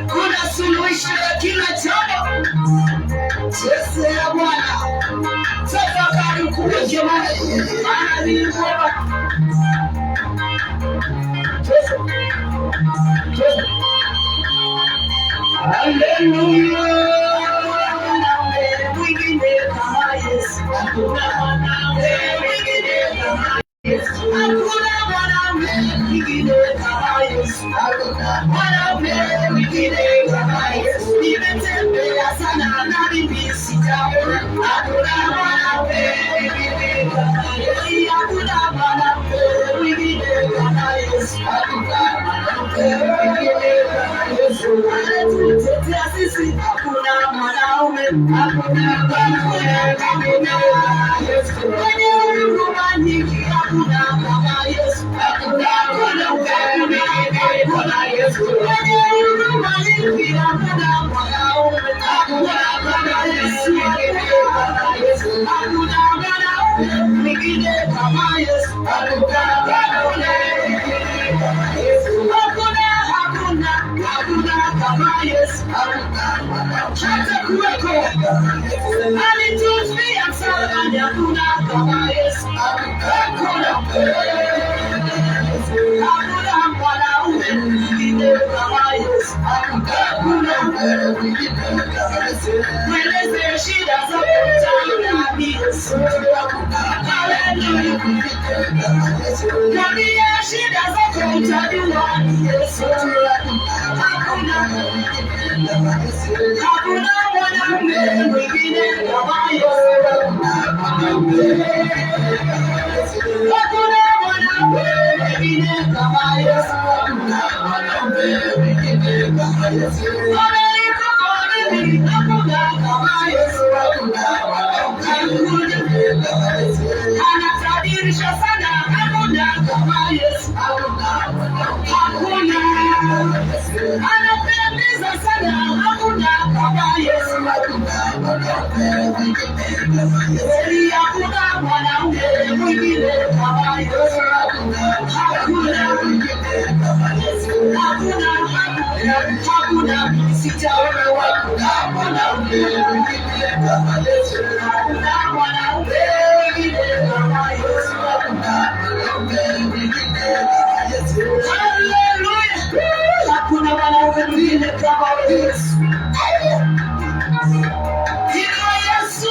Kuna suluhisho ya kila jambo. Yesu ya Bwana. Tafakari kubwa jamani. Maana ni bora. Hallelujah. Mwingine kama Yesu. Hakuna mwanawe mwingine kama Yesu. Hakuna mwanawe mwingine kama Yesu. Hakuna mwanawe mwingine kama Yesu. Nimetembea sana na mimi sijaona. Hakuna mwanawe mwingine kama Yesu. Hakuna mwanawe mwingine kama Yesu. Hakuna mwanawe mwingine kama Yesu. Anatutetea sisi. Hakuna mwanaume. Hakuna mwanawe mwingine kama Yesu. Kwenye huruma nyingi. Hakuna kama Yesu. Hakuna mwanaume mwingine kama Yesu. Kwenye huruma nyingi. Hakuna mwanaume. Hakuna kama Yesu. Kama Yesu. Hakuna mwanaume mwingine kama Yesu. Hakuna mwanaume mwingine kama Yesu. Hakuna kama Yesu. Hata kuweko alitufia msalabani. Hakuna kama Yesu. Hakuna mwanaume mwingine kama Yesu. Hakuna mweleze shida zako mtaani Yesu. Haleluya. Mwambie shida zako mtaani Yesu. Hakuna mwanaume mwingine kama Yesu. Hakuna mwanaume mwingine kama Yesu. Anatajirisha sana. Hakuna kama Yesu. Hakuna. Anapendeza sana. Hakuna kama Yesu. Hakuna mwanaume mwingine kama Yesu. Hakuna sijaona wako. Hakuna mwingine kama Yesu. Hakuna mwanaume mwingine kama Yesu. Hallelujah. Hakuna mwanaume mwingine kama Yesu. Yesu.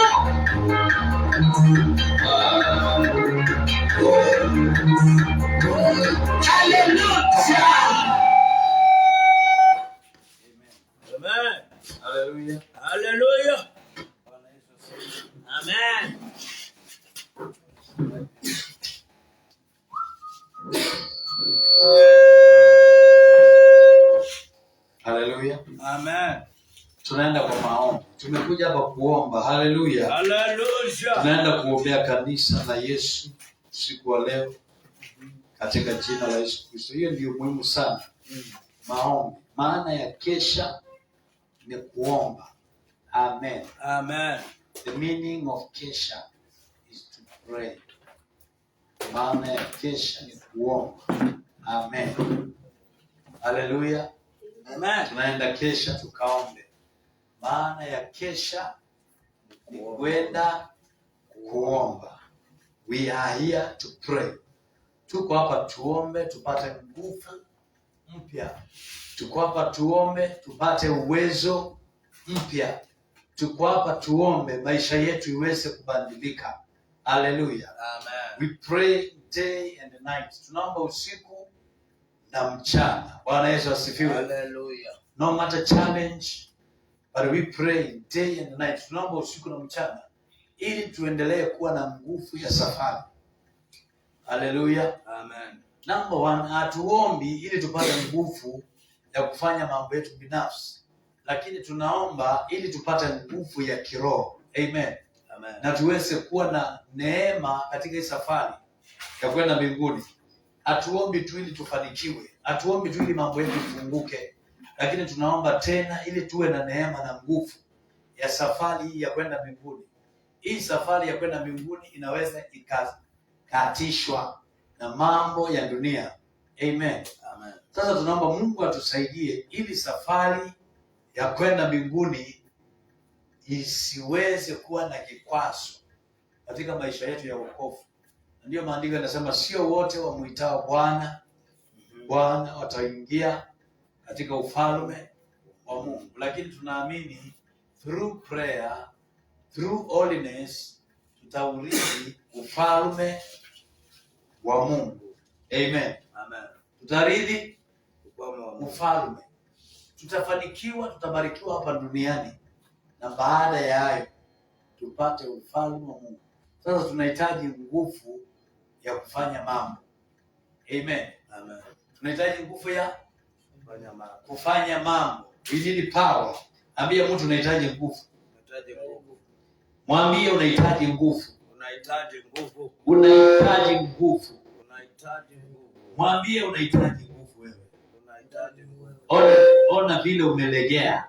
Hallelujah. Amen. Hallelujah. Hallelujah. Amen. Hallelujah. Amen. Tunaenda kwa maombi. Tumekuja hapa kuomba. Hallelujah. Hallelujah. Tunaenda kuombea kanisa la Yesu siku wa leo katika jina la Yesu Kristo. Hiyo ndio muhimu sana. Maombi. Maana ya kesha ni kuomba. Amen. Amen. The meaning of kesha is to pray. Maana ya kesha ni kuomba. Amen. Hallelujah. Amen. Tunaenda kesha tukaombe. Maana ya kesha ni kwenda kuomba. We are here to pray. Tuko hapa tuombe tupate nguvu mpya. Tuko hapa tuombe tupate uwezo mpya. Tuko hapa tuombe maisha yetu iweze kubadilika. Hallelujah. Amen. We pray day and night. Tunaomba usiku na mchana. Bwana Yesu asifiwe. Hallelujah. No matter challenge, but we pray day and night. Tunaomba usiku na mchana ili tuendelee kuwa na nguvu ya safari. Hallelujah. Amen. Number one, hatuombi ili tupate nguvu ya kufanya mambo yetu binafsi, lakini tunaomba ili tupate nguvu ya kiroho. Amen. Amen. Na tuweze kuwa na neema katika hii safari ya kwenda mbinguni. Hatuombi tu ili tufanikiwe, hatuombi tu ili mambo yetu ifunguke, lakini tunaomba tena ili tuwe na neema na nguvu ya safari hii ya kwenda mbinguni. Hii safari ya kwenda mbinguni inaweza ikakatishwa na mambo ya dunia. Amen. Amen. Sasa tunaomba Mungu atusaidie ili safari ya kwenda mbinguni isiweze kuwa na kikwazo katika maisha yetu ya wokovu. Ndio maandiko yanasema sio wote wamuitao Bwana Bwana wataingia katika ufalme wa Mungu, lakini tunaamini through prayer, through holiness tutaurithi ufalme wa Mungu. Amen. Amen. Tutarithi ufalme. Tutafanikiwa, tutabarikiwa hapa duniani, na baada ya hayo tupate ufalme wa Mungu. Sasa tunahitaji nguvu ya kufanya mambo. Amen. Amen. Tunahitaji nguvu ya kufanya mambo. We need power. Ambia mtu unahitaji nguvu. Unahitaji nguvu. Mwambie unahitaji nguvu. Unahitaji nguvu. Unahitaji nguvu. Unahitaji nguvu. Mwambie unahitaji nguvu wewe. Unahitaji nguvu. Ona vile umelegea.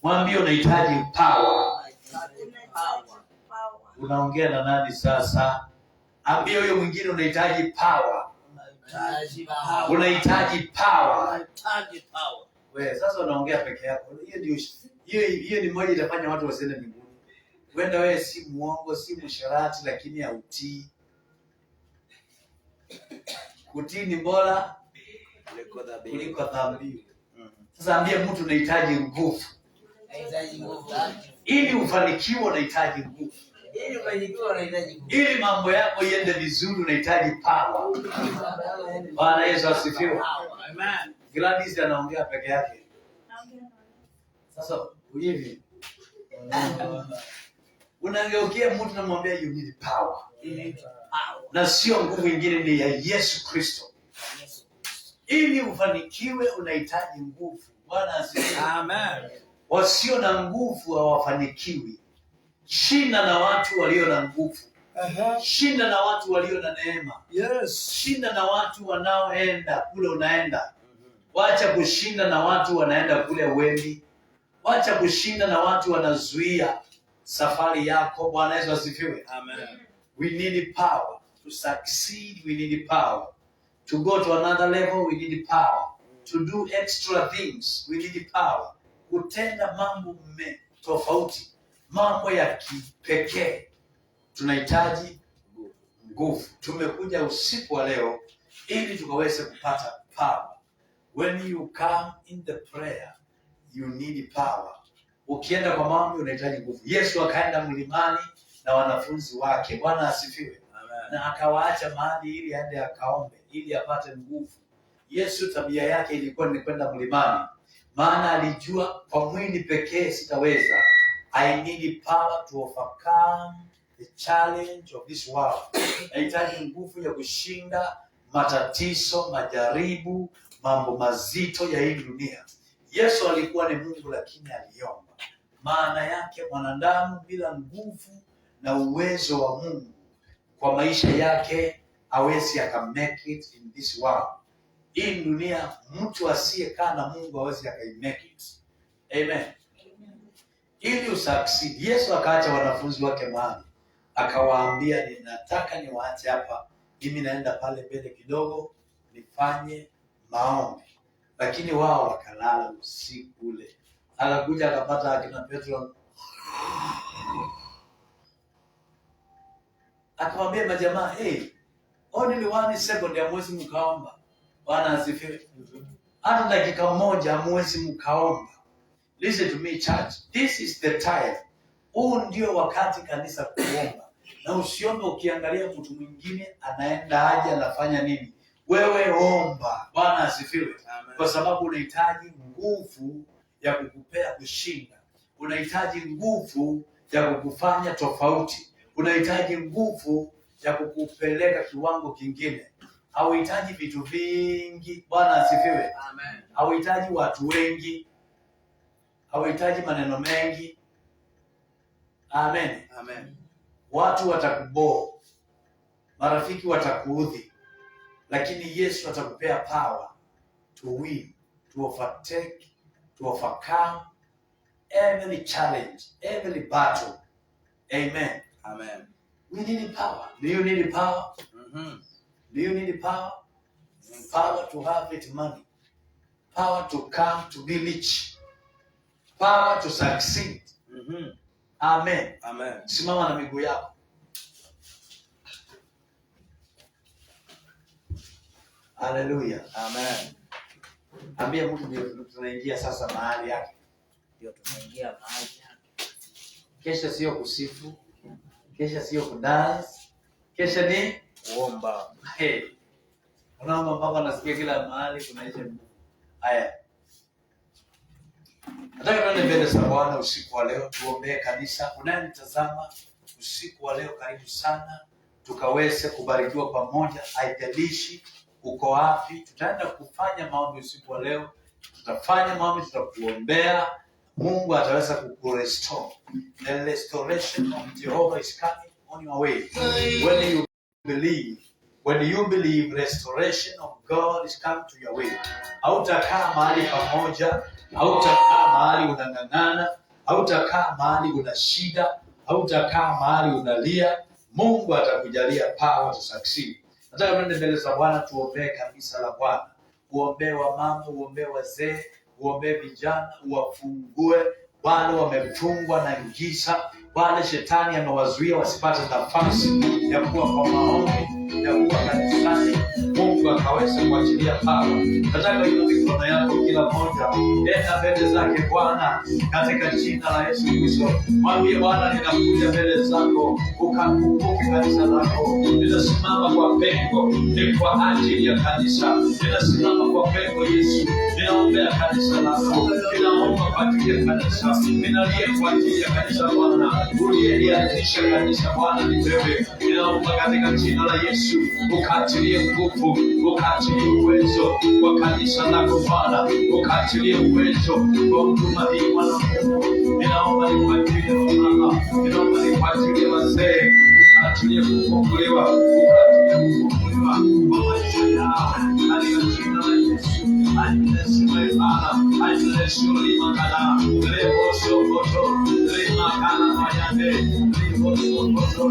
Mwambie unahitaji power. Unaongea na nani sasa? Ambia huyo mwingine unahitaji power. Unahitaji power. Wewe sasa unaongea peke yako. Hiyo ni moja itafanya watu wasiende mbinguni. Wenda wewe si muongo, si msharati, lakini hautii. Kutii ni bora kuliko dhambi. Sasa ambia mtu unahitaji nguvu. Ili ufanikiwe unahitaji nguvu. Ili mambo yako iende vizuri unahitaji power. Bwana Yesu asifiwe. Amen. Gladys anaongea peke yake. Sasa hivi unangeukia mtu na mwambia you need power. Na sio nguvu nyingine, ni ya Yesu Kristo. Ili ufanikiwe unahitaji nguvu. Bwana asifiwe. Amen. Wasio na nguvu hawafanikiwi. Shinda na watu walio na nguvu. Shinda na watu walio na neema. Yes. Shinda na watu wanaoenda kule unaenda. Wacha kushinda na watu wanaenda kule uendi. Wacha kushinda na watu wanazuia safari yako. Bwana Yesu asifiwe. Amen. We need power to succeed. We need power to go to another level. We need power to do extra things. We need power kutenda mambo tofauti, mambo ya kipekee. Tunahitaji nguvu. Tumekuja usiku wa leo ili tukaweze kupata power. When you come in the prayer, you need power. Ukienda kwa mambo unahitaji nguvu. Yesu akaenda mlimani na wanafunzi wake. Bwana asifiwe. Amen. Na akawaacha mahali ili aende akaombe, ili apate nguvu. Yesu tabia yake ilikuwa ni kwenda mlimani, maana alijua kwa mwili pekee sitaweza. I need power to overcome the challenge of this world. Nahitaji nguvu ya kushinda matatizo, majaribu, mambo mazito ya hii dunia. Yesu alikuwa ni Mungu lakini aliomba. Maana yake mwanadamu bila nguvu na uwezo wa Mungu kwa maisha yake hawezi akamake it in this world. Hii dunia mtu asiyekaa na Mungu hawezi akamake it. Amen. Ili usucceed. Yesu akaacha wanafunzi wake mahali, akawaambia ninataka niwaache hapa, mimi naenda pale mbele kidogo nifanye maombi. Lakini wao wakalala usiku ule. Akakuja akapata akina Petro, akamwambia majamaa, only 1 second ya mwezi mkaomba. Bwana asifiwe. Hata dakika moja mwezi mkaomba. Listen to me church. This is the time. Huu ndio wakati kanisa kuomba. Na usiombe ukiangalia mtu mwingine anaenda aje anafanya nini. Wewe omba. Bwana asifiwe. Kwa sababu unahitaji nguvu ya kukupea kushinda. Unahitaji nguvu ya kukufanya tofauti. Unahitaji nguvu ya kukupeleka kiwango kingine. Hauhitaji vitu vingi. Bwana asifiwe. Amen. Hauhitaji watu wengi. Hauhitaji maneno mengi. Amen. Amen. Watu watakuboa. Marafiki watakuudhi. Lakini Yesu atakupea power to win, to overtake, to overcome every challenge, every battle. Amen. Amen. We need power. Do you need power? Do you need power? Power to have it money. Power to come to be rich. Power to succeed. Amen. Amen. Simama na miguu yako. Hallelujah. Amen. Ambia mtu ndio tunaingia sasa mahali yake. Ndio tunaingia mahali yake. Kesha sio kusifu. Kesha sio kudance. Kesha ni kuomba. Unaomba mpaka nasikia kila mahali kunaisha. Haya. Nataka tuende mbele za Bwana usiku wa leo, tuombee kanisa. Unanitazama usiku wa leo, karibu sana tukaweze kubarikiwa pamoja. Haijalishi uko wapi, tutaenda kufanya maombi usiku wa leo. Tutafanya maombi, tutakuombea. Mungu ataweza kukurestore. The restoration of Jehovah is coming on your way. When you believe, restoration of God is coming to your way. Hautakaa mahali pamoja, hautakaa mahali unang'ang'ana, hautakaa mahali una shida, hautakaa mahali unalia. Mungu atakujalia power to succeed. Nataka tuende mbele za Bwana, tuombee kanisa la Bwana. Uombee wamama, uombee wazee, uombee vijana, uwafungue wale wamefungwa na giza, wale shetani amewazuia wasipate nafasi ya kuwa kwa maombi, ya kuwa kanisani. Mungu akaweza kuachilia power. Nataka hiyo mikono yako kila mmoja, enda mbele zake Bwana katika jina la Yesu Kristo. Mwambie Bwana, ninakuja mbele zako, ukakumbuke kanisa lako. Ninasimama kwa pengo, ni kwa ajili ya kanisa. Ninasimama kwa pengo Yesu. Ninaombea kanisa lako. Ninaomba kwa ajili ya kanisa. Ninalia kwa ajili ya kanisa Bwana. Uliyelianzisha kanisa Bwana ni wewe. Ninaomba katika jina la Yesu, ukaachilie nguvu, ukaachilie uwezo wa kanisa lako Bwana, ukaachilie uwezo wa huduma hii Bwana. Ninaomba ni kwa ajili ya mama, ninaomba ni kwa ajili ya wazee, ukaachilie kufunguliwa, ukaachilie kufunguliwa kwa maisha yao katika jina la Yesu. I bless you, my Father. I bless you, Limakala. Lebo sokoto, Limakala mayande, Lebo sokoto,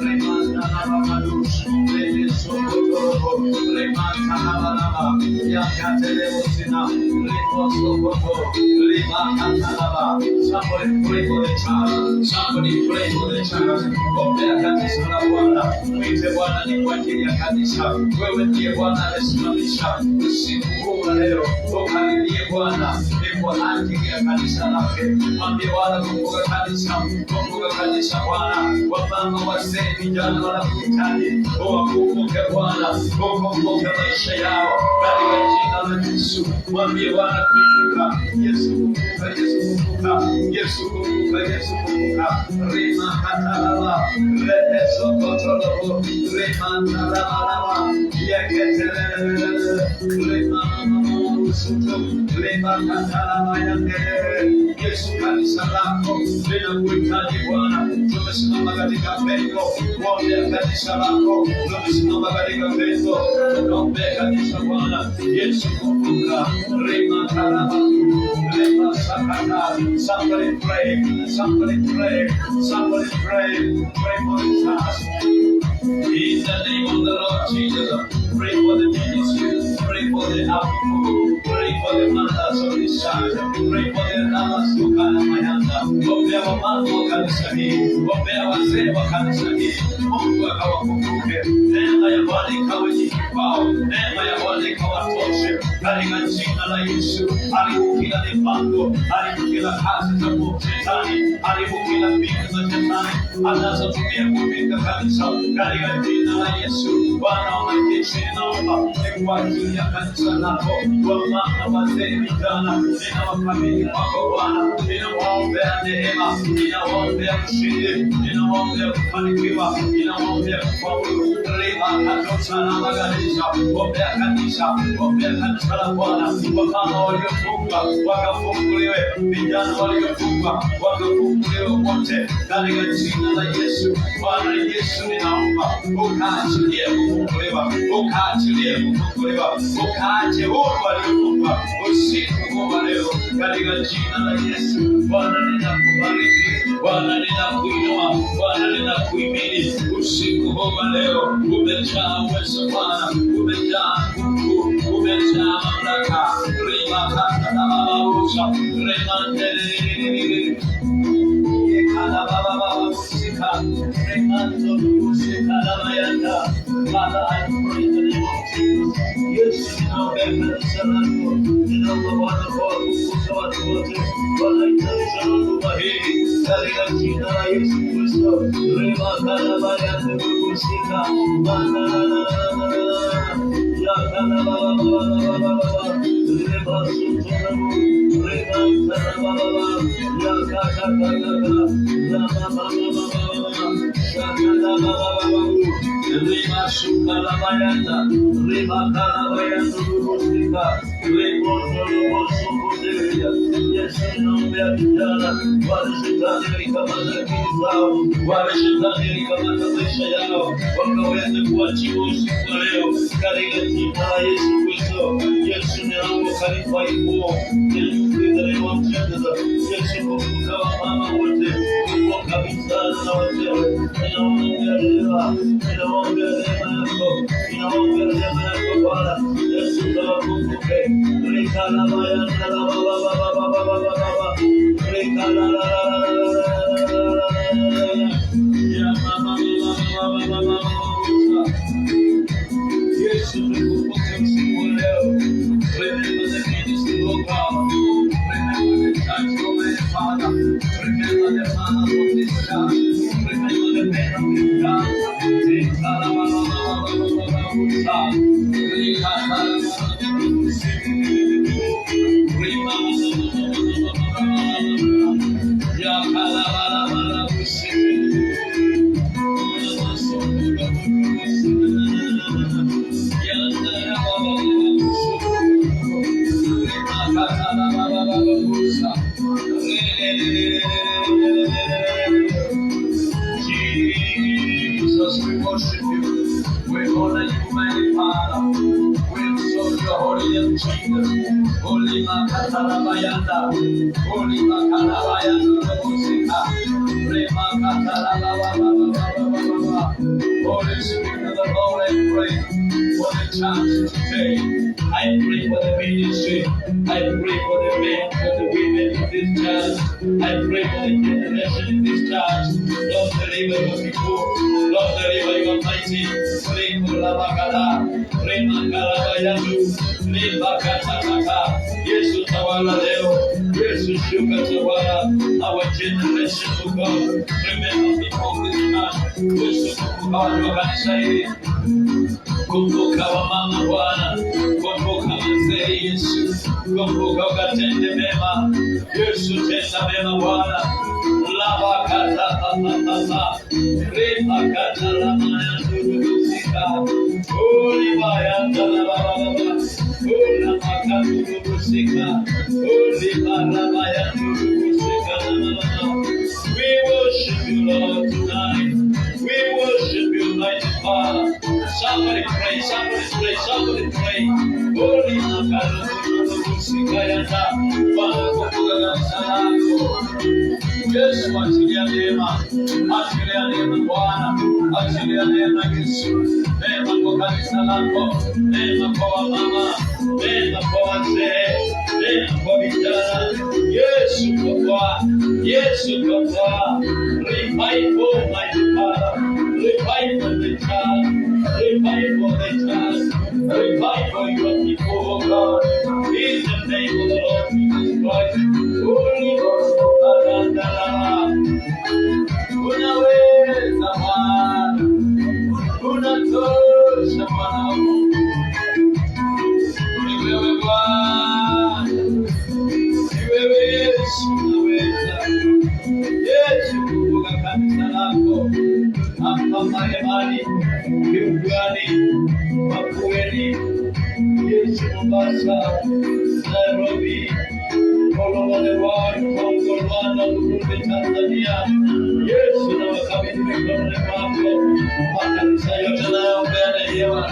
Limandana mamadush, Lebo sokoto, Limakala malaba, Yakatelebo sina, Lebo sokoto, Limakala malaba. Somebody pray for the child. Somebody pray for the child. Ombea kanisa la Bwana. Mwite Bwana ni kwa ajili ya kanisa. Wewe ndiye Bwana amesimamisha usiku huu wa leo. Ukalilie Bwana ni kwa ajili ya kanisa lake. Mwambie Bwana, kumbuka kanisa. Kumbuka kanisa Bwana. Wamama, wazee, vijana wanakuhitaji. Wakumbuke Bwana. Ukumbuke maisha yao katika jina la Yesu. Mwambie Bwana, kumbuka Yesu, kumbuka Yesu, kumbuka Yesu, kumbuka Yesu, kumbuka. Rima katalala, reheso kotolobo, rima talalala, yeketelele, rima Yesu, kanisa lako linakuhitaji Bwana. Tumesimama katika pengo kuombea kanisa lako, tumesimama katika pengo tunaombea kanisa Bwana. Yesu, kumbuka rema karama rema sakata. Somebody pray, somebody pray, somebody pray, pray for the church. In the name of the Lord Jesus, pray for the ministry, pray for the people, pray for the mothers of this church, pray for the Ramas Tukana Mayanda, ombea wamama wa kanisa hii, ombea wazee wa kanisa hii. Mungu akawakumbuke, neema ya Bwana ikawe nyingi kwao, neema ya Bwana ikawatoshe katika jina la Yesu. Haribu kila mipango, haribu kila kazi za shetani, haribu kila mbinu za shetani anazotumia kupinga kanisa katika jina la Yesu. Bwana wa majeshi, naomba ni kwa ajili ya kanisa lako, wamama, wazee, vijana, ninawakabidhi kwako Bwana. Ninawaombea neema, ninawaombea ushindi, ninawaombea kufanikiwa, ninawaombea kufaulu. Rema katosha na maganisha, ombea kanisa la Bwana. Wamama waliofungwa wakafunguliwe, vijana waliofungwa wakafunguliwe wote katika jina la Yesu. Bwana Yesu, ninaomba ukaachilie kufunguliwa, ukaachilie kufunguliwa, ukaache wote waliofungwa usiku wa leo katika jina la Yesu. Bwana ninakubariki, Bwana ninakuinua, Bwana ninakuhimidi usiku wa leo. Umejaa uwezo Bwana, umejaa nguvu, umejaa mamlaka. Rima kata na mabausha, rima ndelelelelele. Yekala baba baba usika, rima ndogo usika na mayanda. Father, I pray in the name of Jesus. Yesu, ninaombea kanisa lako, ninaomba Bwana kwa kukuza watu wote, wanahitaji huduma hii katika jina la Yesu Kristo. Rima kala mayanda usika, yakala baba baba baba, rima sutana, rima kala baba, yakaka kaka, rama baba, shakala baba. Rima sukala bayanda, rima kala bayanda rusika, rima solo sukudeya. Yesu, ninaombea vijana, wale shetani alikamata akili zao, wale shetani alikamata maisha yao, wakaweze kuachiwa usiku wa leo katika jina la Yesu Kristo. Yesu, ninaomba kalifa ipo, Yesu Kristo wa mtenda. Yesu, kumbuka wamama wote, kumbuka vijana na wazee. Ninaombea neema, ninaombea neema yako, ninaombea neema yako Bwana. Yesu, nawakumbuke. Rekala mayanda la baba baba baba baba, rekala la la la la ya mama mama mama mama. Yesu, tukumbuke usiku leo. Remember the ministry of God. Remember the church of my Father. Remember the man of this church. Remember the men of this church. Rekala baba baba baba baba, rekala Jesus, we worship you. We honor you, mighty Father. We exalt your holy name, Jesus. Holy Makatalabayanda, Holy Makalabayanda, Rema Katalababa. Holy Spirit of the Lord, I pray for the church today. I pray for the ministry. I pray for the men, for the women in this church. I pray for the generation in this church. Lord, deliver your people. Lord, deliver your mighty. Pray for Labakada. Pray Makalabayandu. Pray Bakatakata. Yesu tawala leo. Yesu shuka tawala. Our generation to God. Remember people in this church. Yesu kukubawa wa kanisa hili. Kumbuka wamama Bwana, kumbuka wazee Yesu, kumbuka ukatende mema Yesu, tenda mema Bwana. Lava kata papa, rema kata lama ya nuruzika, uli bayanda la baba, Ula makaburusika. Uli maramaya burusika. We worship you, Lord, tonight. We worship you, mighty Father. Somebody pray, somebody pray, somebody pray. Uli makaburusika yanda. Father, Yesu, achilia neema Bwana, achilia neema Yesu, neema kwa kanisa lako, neema kwa wamama, neema kwa wazee, neema kwa vijana. Yesu kwa Yesu kwa revival, mighty Father, revival the church, revival the church, revival your people, oh God, in the name of the Lord Jesus Christ. Holy Ghost, unaweza Bwana, unatosha Bwana, ni wewe Bwana, ni wewe Yesu, unaweza. Yesu, kumbuka kanisa lako hapa Malemani, Kiungani, Makueni, Yesu, Mombasa, Nairobi, all over the world, Congo, Rwanda, Burundi, Tanzania. Yesu, na wakabidhi mikononi mwako makanisa yote, nayaombea neema,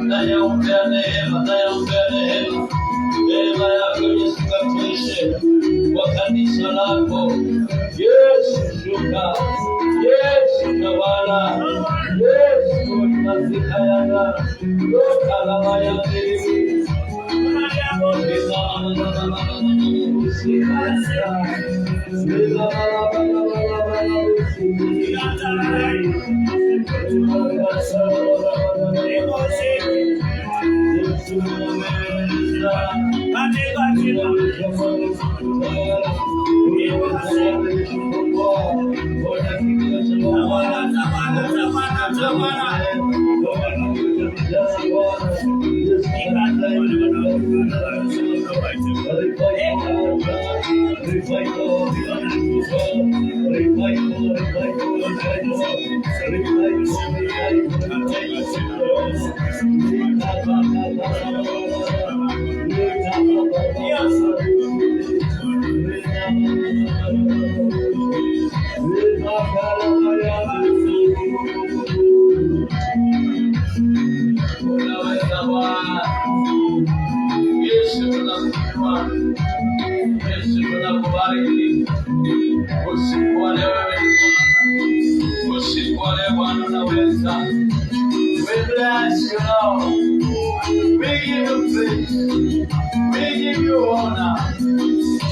nayaombea neema, nayaombea neema. Neema yako Yesu katoshe kwa kanisa lako. Yesu shuka, Yesu tawala, Yesu tunazikayana, loka lama ya mbili.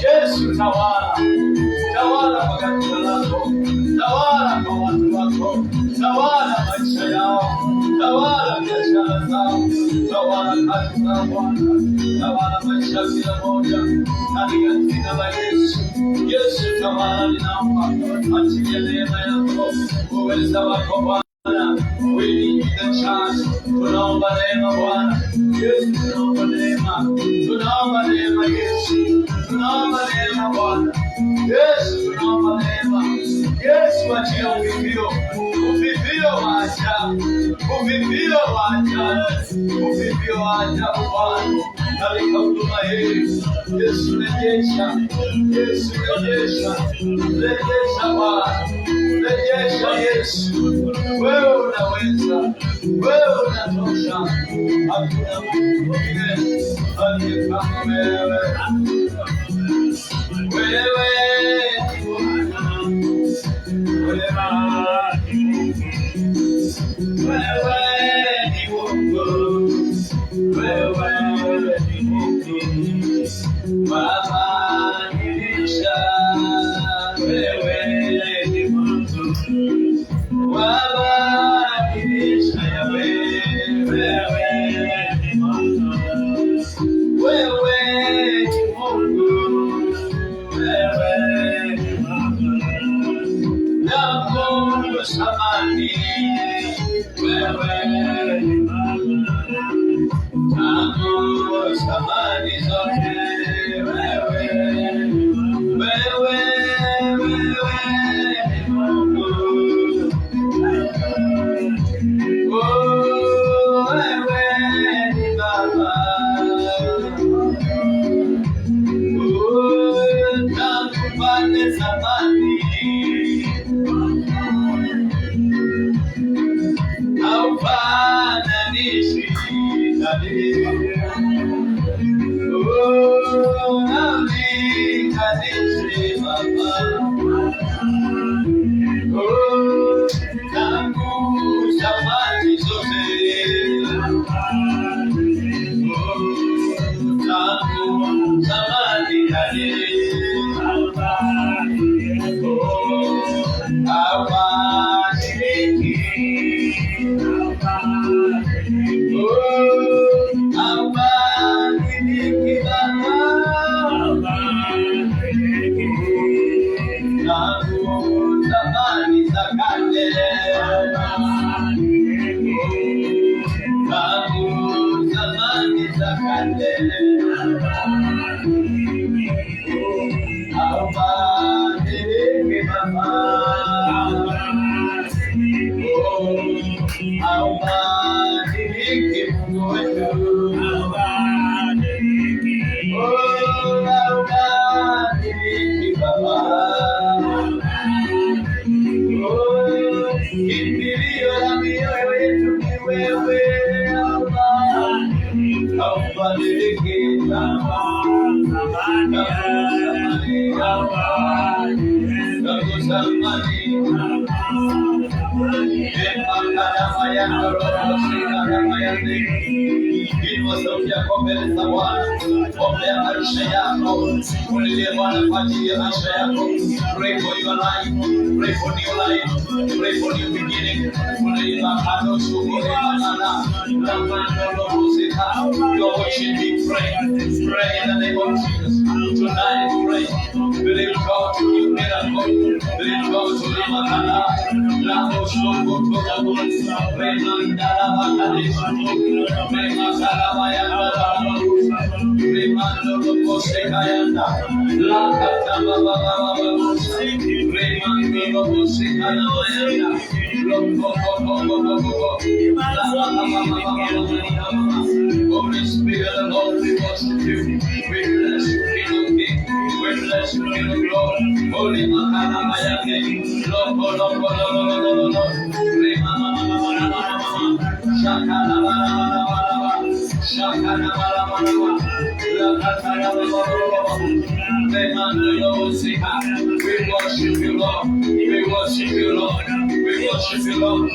Yesu tawala, tawala kwa kanisa lako, tawala kwa watu wako, tawala maisha yao, tawala biashara zao, tawala kazi zao Bwana, tawala maisha kila moja katika jina la Yesu. Yesu tawala, ninaomba achilia neema yako, uweza wako Bwana. We need the chance. Tunaomba neema Bwana Yesu, tunaomba neema, tunaomba neema Yesu, tunaomba neema Bwana Yesu, tunaomba neema Yesu. Achia uvivio wa ajabu, uvivio wa ajabu, uvivio wa ajabu Bwana katika huduma hii. Yesu rejesha, Yesu rejesha, rejesha Bwana, rejesha Yesu. Wewe unaweza, wewe unatosha, hakuna Mungu mwingine aliye kama wewe. Wewe ni Bwana, wewe ni Mungu, wewe ni Mungu, Baba nilisha. Wewe ni Mungu, Baba nilisha Yahwe. Wewe ni Mungu, wewe ni Mungu, wewe ni Mungu. Pray for your life. Pray for new life. Pray for new beginning. You're watching me pray. Pray in the name of Jesus. Tonight pray. Believe God to give miracle. Believe God to live a life. Holy Spirit, the Lord, we worship you. We bless you, King of Kings. We bless you, King of Glory. Holy Makanamaya King. Lord. We worship you, Lord. We worship you, Lord. We worship you, Lord.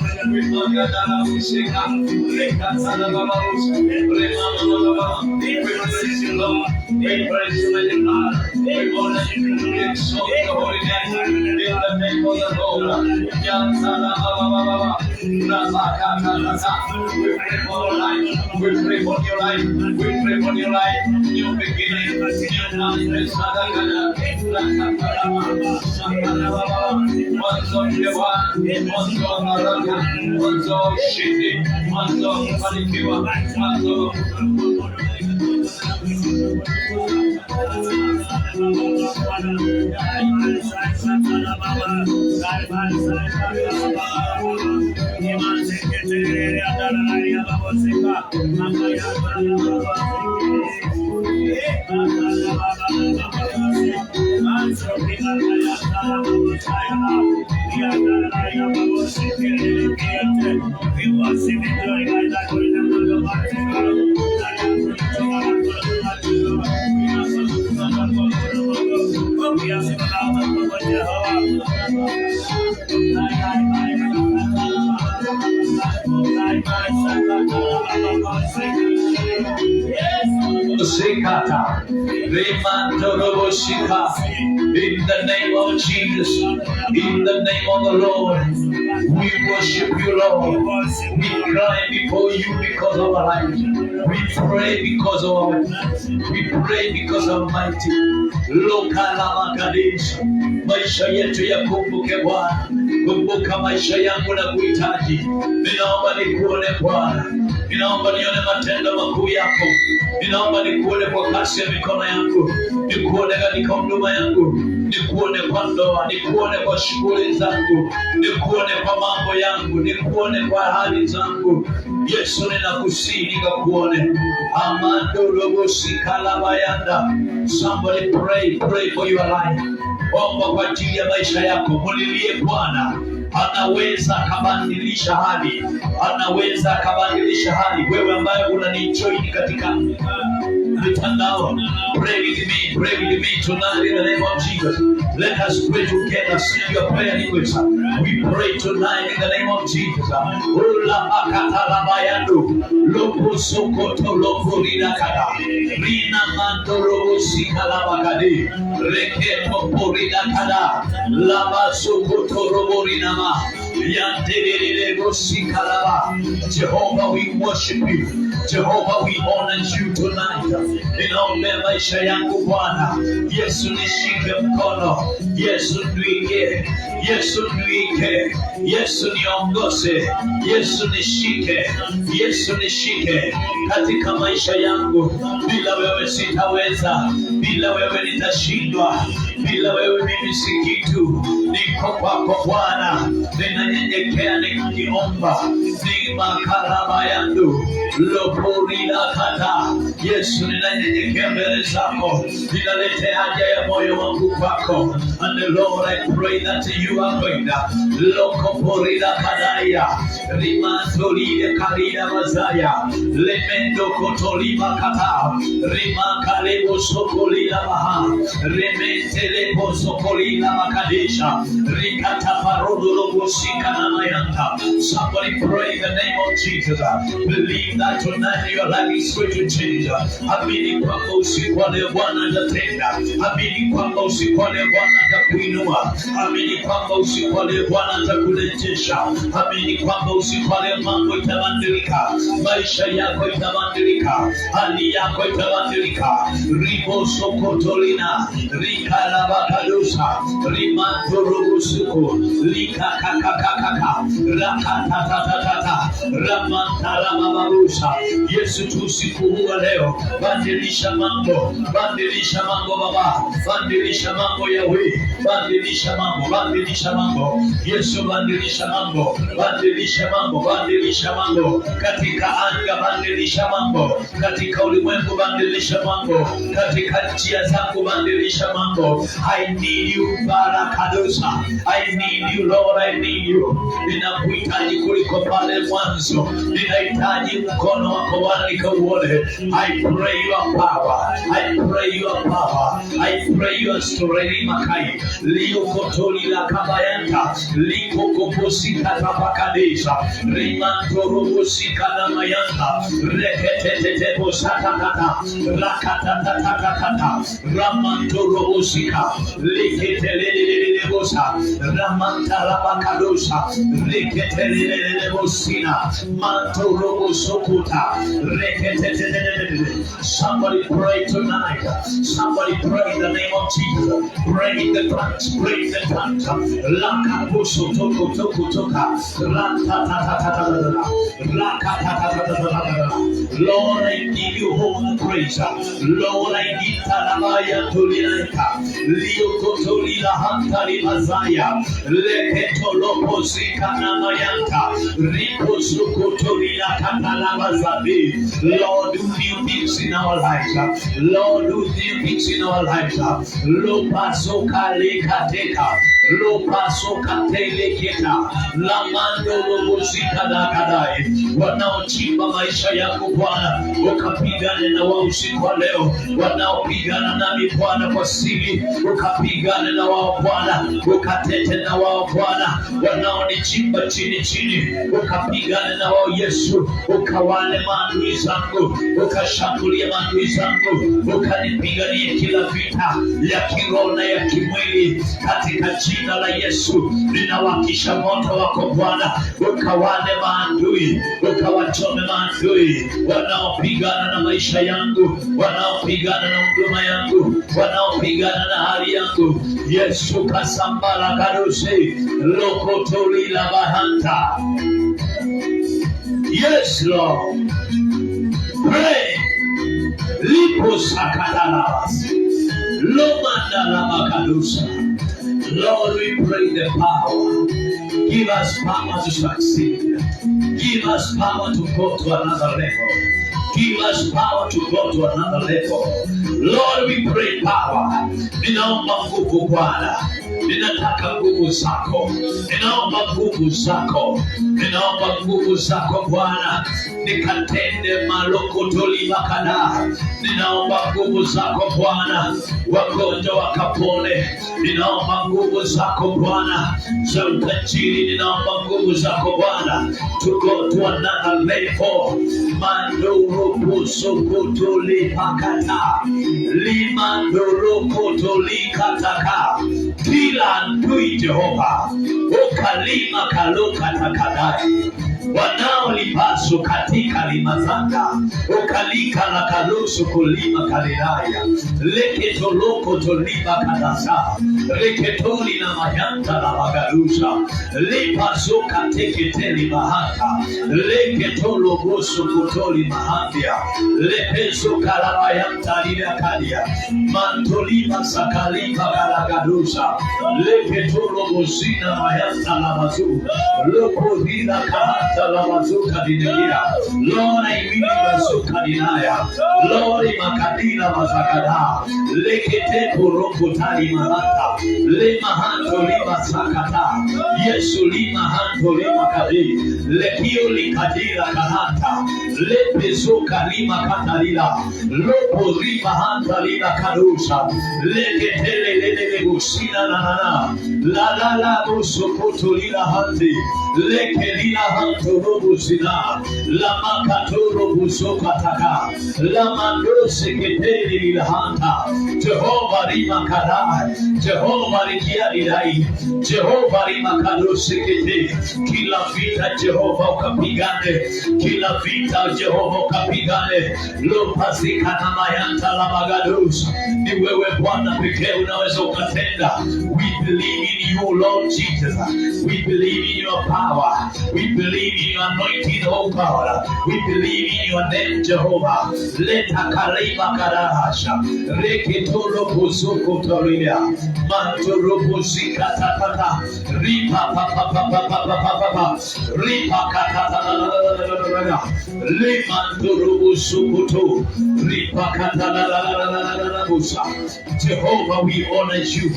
We praise you, Lord. We praise you, Lord. We honor you. We exalt your holy name. In the name of the Lord. We pray for your life. We pray for your life. We pray for your life. New beginning. New life. Months of Yewa, months of Araka, months of Shiti, months of Panikiwa, months of in the name of Jesus, in the name of the Lord, we worship you, Lord. We cry before you because of our life. We pray because of our we pray because of mighty Lokala Makadisha. Maisha yetu yakumbuke Bwana. Kumbuka maisha yangu na kuhitaji. Ninaomba nikuone Bwana. Ninaomba nione matendo makuu yako. Ninaomba nikuone kwa kasi ya mikono yako. Nikuone katika huduma yangu. Nikuone kwa ndoa. Nikuone kwa shughuli zangu. Nikuone kwa mambo yangu. Nikuone kwa hali zangu. Yesu ninakusihi nikakuone. Amandoro sikala bayanda. Somebody pray for your life. Omba kwa ajili ya maisha yako. Mulilie Bwana. Anaweza kabadilisha hali. Anaweza kabadilisha hali. Wewe ambaye unanijoin katika mitandao, pray with me tonight in the name of Jesus. Let us pray together. Sing your prayer language. We pray tonight in the name of Jesus. Ula makata labayando. Lopo sokoto lopo rina kada. Rina mandoro sikala bagade. Reketo porina kada. Lama sokoto robo rina ma. Yandelele rosikalaba. Jehovah, we worship you. Jehovah, we honor you tonight. Ninaomba maisha yangu Bwana. Yesu nishike mkono. Yesu niweke. Yesu niweke. Yesu niongoze. Yesu nishike. Yesu nishike katika maisha yangu. Bila wewe sitaweza. Bila wewe nitashindwa. Bila wewe mimi si kitu. Niko kwako Bwana. Ninanyenyekea nikiomba. Ni makaraba yangu. Lopurina kata. Yesu ninanyenyekea mbele zako. Ninaleta haja ya moyo wangu kwako. And the Lord, I pray that you are going to Lokopurina kadaya. Rimantolide karina mazaya. Lemendo kotolima kata. Rimakalebo sokolina maha. Rementelebo sokolina makadesha. Rikata parodo lobosika na mayanta. Somebody pray in the name of Jesus. Believe that tonight your life is going to change. Amini kwamba usiku wa leo Bwana atatenda. Amini kwamba usiku wa leo Bwana atakuinua. Amini kwamba usiku wa leo Bwana atakurejesha. Amini kwamba usiku wa leo mambo itabadilika. Maisha yako itabadilika. Hali yako itabadilika. Ribo sokotolina. Rika labakadosa. Rimandorobusuko. Lika kakakakaka. Rakatatatata. Ramantaramabarusa. Yesu tu usiku huu leo badilisha mambo Baba, badilisha mambo Yahweh, badilisha mambo Yesu, badilisha mambo katika anga, badilisha mambo katika ulimwengu, badilisha mambo katika njia zangu, badilisha mambo. I need you barakadosa. I need you Lord, I need you. Ninakuhitaji kuliko pale mwanzo. Ninahitaji mkono wako Bwana kauone. I pray your power. I pray your power. I pray your strength makai. Lio kotoli la kabayanta. Liko koposika tabakadesha. Rimanto robosika na mayanta. Reketete bosatakata. Rakatatatata. Ramanto robosika. Liketelelele bosa. Ramanta rabakadosa. Liketelelele bosina. Manto robosokuta. Somebody pray tonight. Somebody pray in the name of Jesus. Pray in the tongues. Pray in the tongues. Lakabuso toko toko toka. Lord, I give you all the praise. Lord, I give Talamaya Tulianka. Lio Kotolila Hantari Mazaya. Leketo Lopo Zika Namayanta. Ripo Sukotolila Katalamazabi. Lord, do new things in our lives. Lord, do new things in our lives. Lopa soka lekateka. Lopa soka teleketa. Lamando lobosika da kadai. Wanaochimba maisha yako Bwana, ukapigane na wao usiku wa leo. Wanaopigana nami Bwana kwa siri, ukapigane na wao Bwana, ukatete na wao Bwana. Wanaonichimba chini, ukapigane na wao Yesu, ukawale maadui zangu, ukashambulie maadui zangu, ukanipiganie kila vita ya kiroho na ya kimwili katika jina la Yesu. Ninawakisha moto wako Bwana, ukawale maadui, ukawachome maadui wanaopigana na maisha yangu, wanaopigana na huduma yangu, wanaopigana na hali yangu. Yesu kasambala karuse lokotoli la bahanta. Yes Lord, pray. Lipo sakadalas lomandala makadusa. Lord, we pray the power. Give us power to succeed. Give us power to go to another level. Give us power to go to another level. Lord, we pray power. Ninaomba nguvu Bwana. Ninataka nguvu zako. Ninaomba nguvu zako. Ninaomba nguvu zako Bwana. Nikatende malokotoli makada. Ninaomba nguvu zako Bwana. Wagonjwa wakapone. Ninaomba nguvu zako Bwana. Za utajiri. Ninaomba nguvu zako Bwana. To go to another level. Mandoro puso kutoli pakata. Limandoro kutoli kataka. Kila ndui Jehova. Ukalima kaluka takadai. Wanaolipasu katika limazanga. Ukalika la kalusu kulima kalilaya. Leketoloko toliba kadasa. Reketoli na mayanta la magarusha. Lipazuka teketeli mahanta. Leketolo busu kutoli mahandia. Lepezuka la mayanta lila kadia. Mantolima sakaliba galagadusha. Leketolo busina mayanta la mazu. Loko hila kahanta la mazuka dinegia. Lord, I really mazuka dinaya. Lord, makadina mazakada. Lekete kuroko tali mahanta. Lema hanto lima sakata. Yesu lima hanto lima kadi. Lekio likadila kahanta. Lepe zuka lima katalila. Lopo lima hanta lila kadusha. Leketele lele busina nanana. La la la busukutu lila hanti. Leke lila hanto robu zina. La makatoro busuka taka. La mandose keteli lila hanta. Jehova lima kadai. Jehova likia lidai. Jehova lima kadose kete. Kila vita Jehova ukapigane. Kila vita Jehova ukapigane. Lopazika na mayanta la magadus. Ni wewe Bwana pekee unaweza ukatenda. We believe in you, Lord Jesus. We believe in your power. We believe in your anointing, oh God. We believe in your name, Jehovah. Leta kariba karahasha. Reketolo buzuko tolilia. Mantoro buzika tatata. Ripa papa papa papa papa. Ripa katata. Limantoro buzuko to. Ripa katata. Jehovah, we honor you.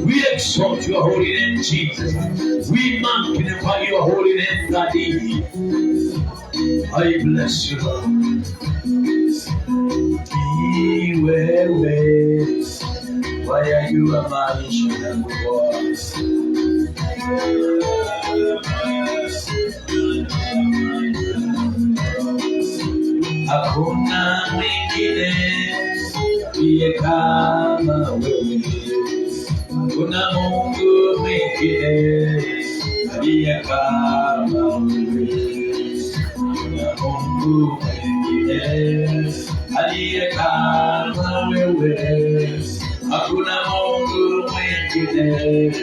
We exalt your holy name, Jesus. We magnify your holy name, Daddy. I bless you, Lord. Iwewe, why are you a man? Hakuna mwingine aliye kama wewe. Hakuna Mungu mwingine aliye kama wewe. Hakuna Mungu mwingine aliye kama wewe. Hakuna Mungu mwingine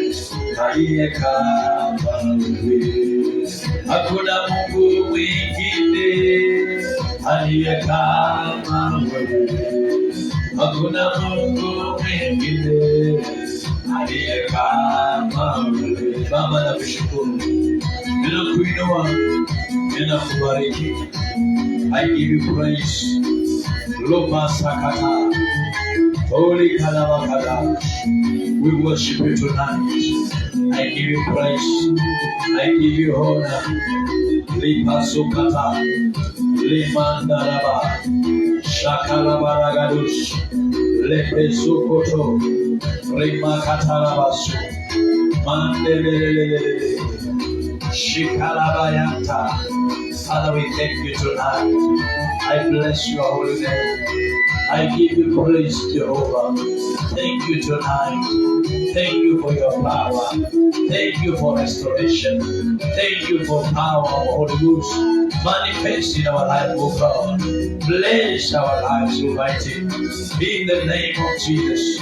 aliye kama wewe. Hakuna Mungu mwingine aliye kama wewe. Hakuna Mungu mwingine aliye kama wewe. Baba, nakushukuru, ninakuinua, ninakubariki. I give you praise. Loma sakata. Holy Kalabakada. We worship you tonight. I give you praise. I give you honor. Lipa sukata. Limandaraba. Shakalabaragadush. Lepe sukoto. Rima katalabasu. Mandelelelelele. Shikalabayanta. Father, we thank you tonight. I bless your holy name. I give you praise, Jehovah. Thank you tonight. Thank you for your power. Thank you for restoration. Thank you for power of Holy Ghost. Manifest in our life, O God. Bless our lives, Almighty. In the name of Jesus.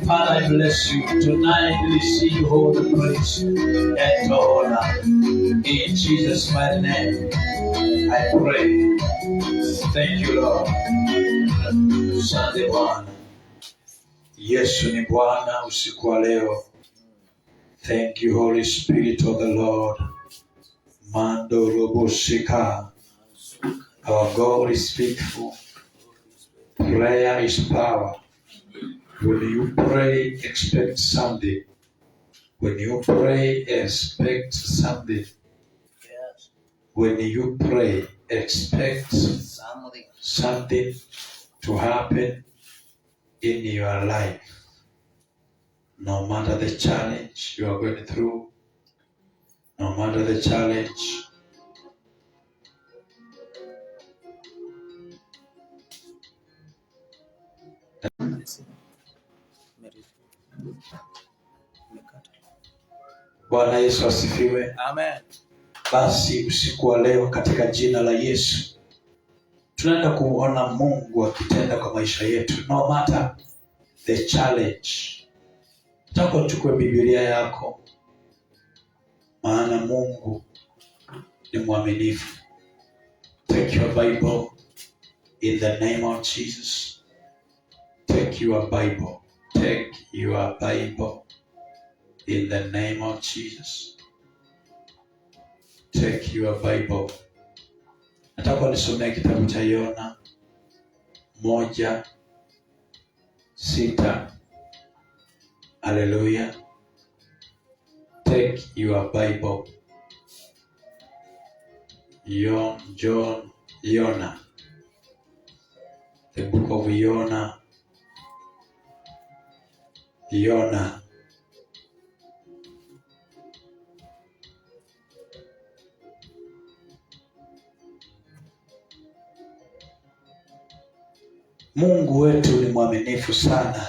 Father, I bless you. Tonight, receive all the praise and honor. In Jesus' mighty name, I pray. Thank you, Lord. Asante Bwana. Yesu ni Bwana usiku wa leo. Thank you, Holy Spirit of the Lord. Mando robo shika. Our God is faithful. Prayer is power. When you pray, expect something. When you pray, expect something. Yes. When you pray, expect something to happen in your life. No matter the challenge you are going through, no matter the challenge, Bwana Yesu asifiwe. Amen. Basi usiku wa leo katika jina la Yesu tunaenda kuona Mungu akitenda kwa maisha yetu, no matter the challenge. Nataka uchukue Biblia yako, maana Mungu ni mwaminifu. Take your Bible in the name of Jesus. Take your Bible. Take your Bible in the name of Jesus. Take your Bible. Nataka nisomee kitabu cha Yona 1:6. Hallelujah. Take your Bible. Yona. The book of Yona. Yona. Mungu wetu ni mwaminifu sana.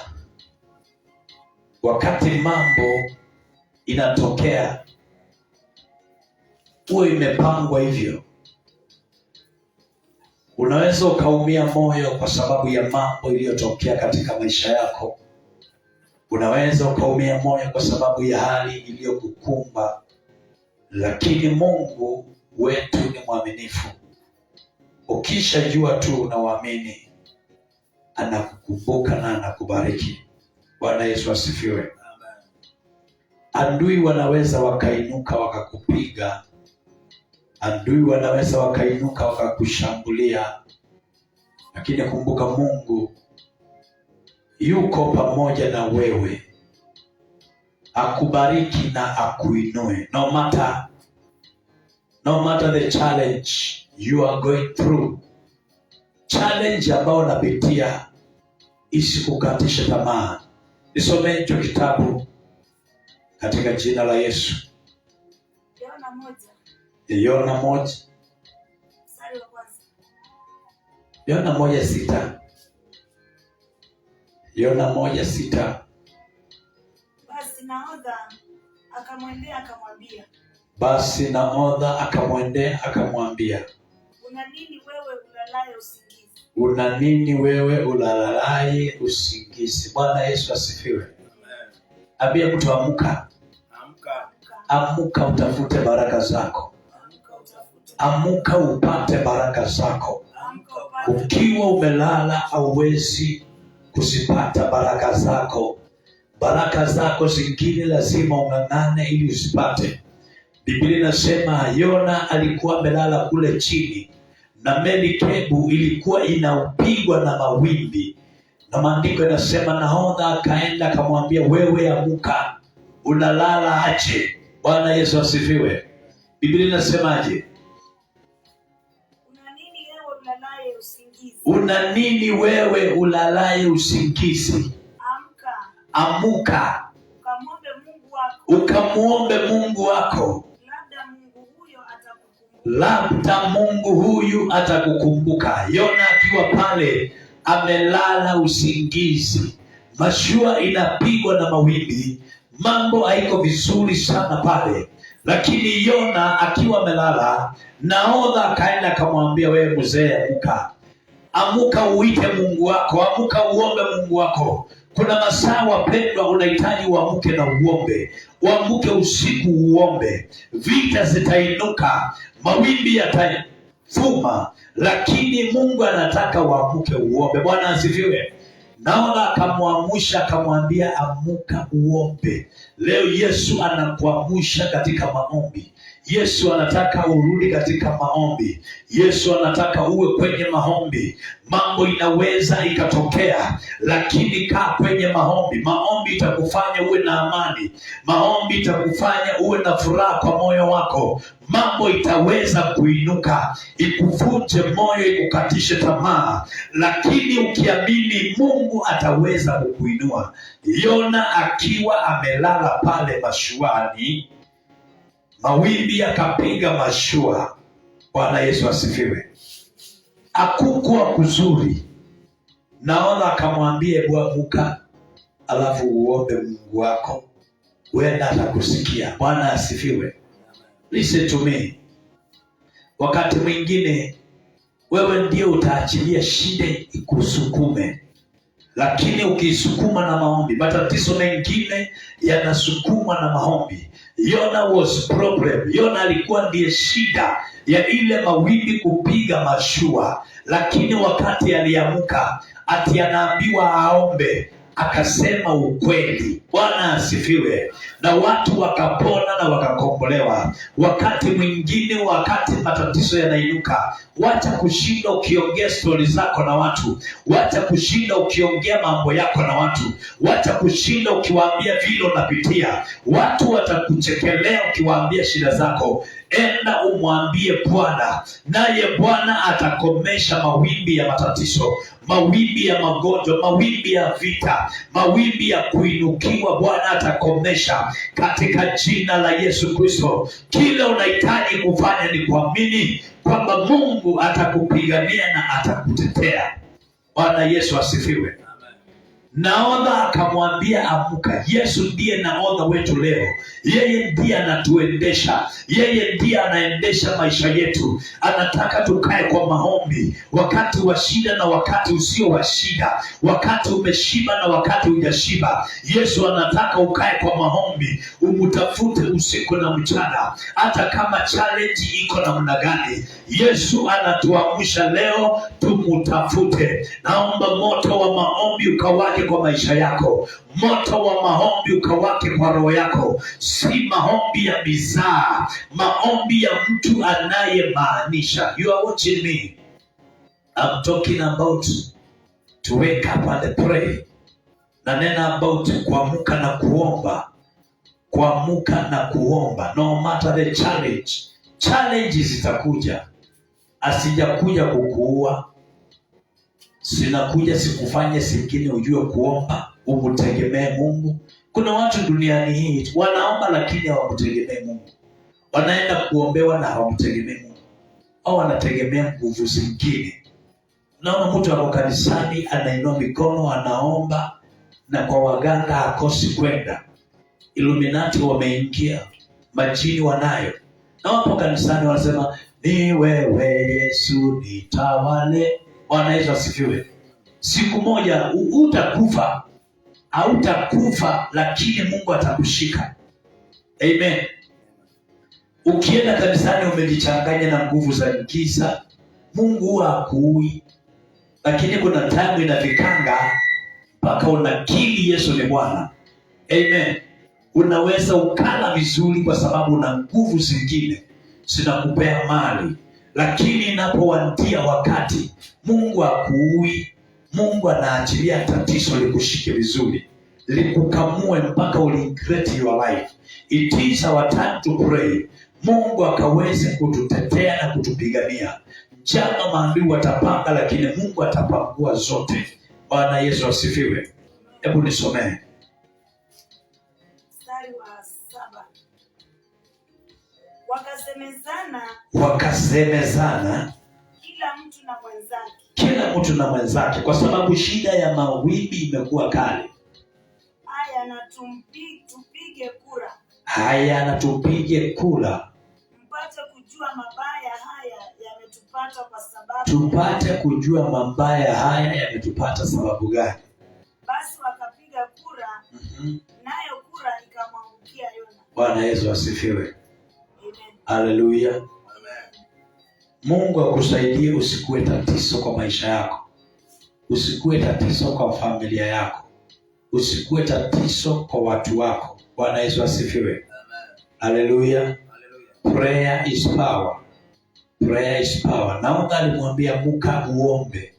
Wakati mambo inatokea, huwa imepangwa hivyo. Unaweza ukaumia moyo kwa sababu ya mambo iliyotokea katika maisha yako. Unaweza ukaumia moyo kwa sababu ya hali iliyokukumba, lakini Mungu wetu ni mwaminifu. Ukishajua tu unawaamini, anakukumbuka na anakubariki. Bwana Yesu asifiwe. Amen. Adui wanaweza wakainuka wakakupiga. Adui wanaweza wakainuka wakakushambulia. Lakini kumbuka Mungu yuko pamoja na wewe. Akubariki na akuinue. No matter the challenge you are going through. Challenge ambayo unapitia isikukatishe tamaa. Nisome hicho kitabu katika jina la Yesu. Yona 1. Yona 1:6. Yona 1:6. Basi Nahodha akamwendea akamwambia, Una nini wewe ulalalaye usingizi? Bwana Yesu asifiwe. Amen. Ambia mtu amka. Amka utafute baraka zako. Amka upate baraka zako. Ukiwa umelala hauwezi kuzipata baraka zako. Baraka zako zingine lazima ung'ang'ane ili usipate. Biblia inasema Yona alikuwa amelala kule chini na merikebu ilikuwa inaupigwa na mawimbi. Na maandiko yanasema Nahodha akaenda akamwambia, wewe amka, unalala aje? Bwana Yesu asifiwe. Biblia inasemaje? Una nini wewe ulalaye usingizi? Amka. Ukamwombe Mungu wako. Labda Mungu huyu atakukumbuka. Yona akiwa pale amelala usingizi, mashua inapigwa na mawimbi, mambo haiko vizuri sana pale, lakini Yona akiwa amelala, Nahodha akaenda akamwambia, wewe mzee amka. Amka uite Mungu wako, amka uombe Mungu wako. Kuna masaa wapendwa unahitaji uamke na uombe. Uamke usiku uombe. Vita zitainuka, mawimbi yatavuma, lakini Mungu anataka uamke uombe. Bwana asifiwe. Nahodha akamwamsha akamwambia, amka uombe. Leo Yesu anakuamsha katika maombi. Yesu anataka urudi katika maombi. Yesu anataka uwe kwenye maombi. Mambo inaweza ikatokea, lakini kaa kwenye maombi. Maombi itakufanya uwe na amani. Maombi itakufanya uwe na furaha kwa moyo wako. Mambo itaweza kuinuka, ikuvunje moyo, ikukatishe tamaa, lakini ukiamini Mungu ataweza kukuinua. Yona akiwa amelala pale mashuani, mawimbi yakapiga mashua. Bwana Yesu asifiwe. Hakukuwa kuzuri. Naona akamwambia bwamuka, alafu uombe Mungu wako, wenda atakusikia. Bwana asifiwe. Listen to me. Wakati mwingine wewe ndio utaachilia shida ikusukume, lakini ukisukuma na maombi, matatizo mengine yanasukumwa na maombi. Yona was problem. Yona alikuwa ndiye shida ya ile mawimbi kupiga mashua, lakini wakati aliamka ati anaambiwa aombe, akasema ukweli. Bwana asifiwe. Na watu wakapona na wakakombolewa. Wakati mwingine, wakati matatizo yanainuka, wacha kushinda ukiongea stori zako na watu. Wacha kushinda ukiongea mambo yako na watu. Wacha kushinda ukiwaambia vile unapitia. Watu watakuchekelea ukiwaambia shida zako. Enda umwambie Bwana, naye Bwana atakomesha mawimbi ya matatizo, mawimbi ya magonjwa, mawimbi ya vita, mawimbi ya kuinukiwa. Bwana atakomesha katika jina la Yesu Kristo. Kile unahitaji kufanya ni kuamini kwamba Mungu atakupigania na atakutetea. Bwana Yesu asifiwe. Nahodha akamwambia amka. Yesu ndiye nahodha wetu leo. Yeye ndiye anatuendesha. Yeye ndiye anaendesha maisha yetu. Anataka tukae kwa maombi wakati wa shida na wakati usio wa shida, wakati umeshiba na wakati hujashiba. Yesu anataka ukae kwa maombi, umutafute usiku na mchana, hata kama challenge iko namna gani. Yesu anatuamsha leo tumutafute. Naomba moto wa maombi ukawake kwa maisha yako. Moto wa maombi ukawake kwa roho yako. Si maombi ya mizaa, maombi ya mtu anayemaanisha. You are watching me. I'm talking about to wake up and pray. Na nena about kuamka na kuomba. Kuamka na kuomba. No matter the challenge. Challenges zitakuja. Asijakuja kukuua. Sinakuja sikufanye singine ujue kuomba, umtegemee Mungu. Kuna watu duniani hii wanaomba lakini hawamtegemei Mungu. Wanaenda kuombewa na hawamtegemei Mungu, au wanategemea nguvu zingine. Naona mtu ako kanisani anainua mikono anaomba, na kwa waganga hakosi kwenda. Illuminati wameingia, majini wanayo, na wapo kanisani wanasema ni wewe Yesu nitawale. Bwana Yesu asifiwe. Siku moja utakufa, hautakufa, lakini Mungu atakushika. Amen. Ukienda kanisani umejichanganya na nguvu za giza, Mungu huwa hakuui, lakini kuna time inafikanga mpaka unakiri Yesu ni Bwana. Amen. Unaweza ukala vizuri kwa sababu una nguvu zingine zinakupea mali, lakini inapowadia wakati, Mungu hakuui. Mungu anaachilia tatizo likushike vizuri, likukamue mpaka ulincreate your life. It is our time to pray. Mungu akaweze kututetea na kutupigania. Jana maadui watapanga, lakini Mungu atapangua zote. Bwana Yesu asifiwe. Hebu nisomee mstari wa 7. Wakasemezana kila mtu na mwenzake, kwa sababu shida ya mawimbi imekuwa kali. haya na tupige kura, mpate kujua mabaya haya yametupata kwa sababu tupate kujua mabaya haya yametupata sababu gani. Basi wakapiga kura, nayo kura ikamwangukia Yona. Bwana Yesu asifiwe. Amen. Haleluya. Amen. Mungu akusaidie usikue tatizo kwa maisha yako. Usikue tatizo kwa familia yako. Usikue tatizo kwa watu wako. Bwana Yesu asifiwe. Amen. Haleluya. Prayer is power. Prayer is power. Naomba alimwambia muka uombe,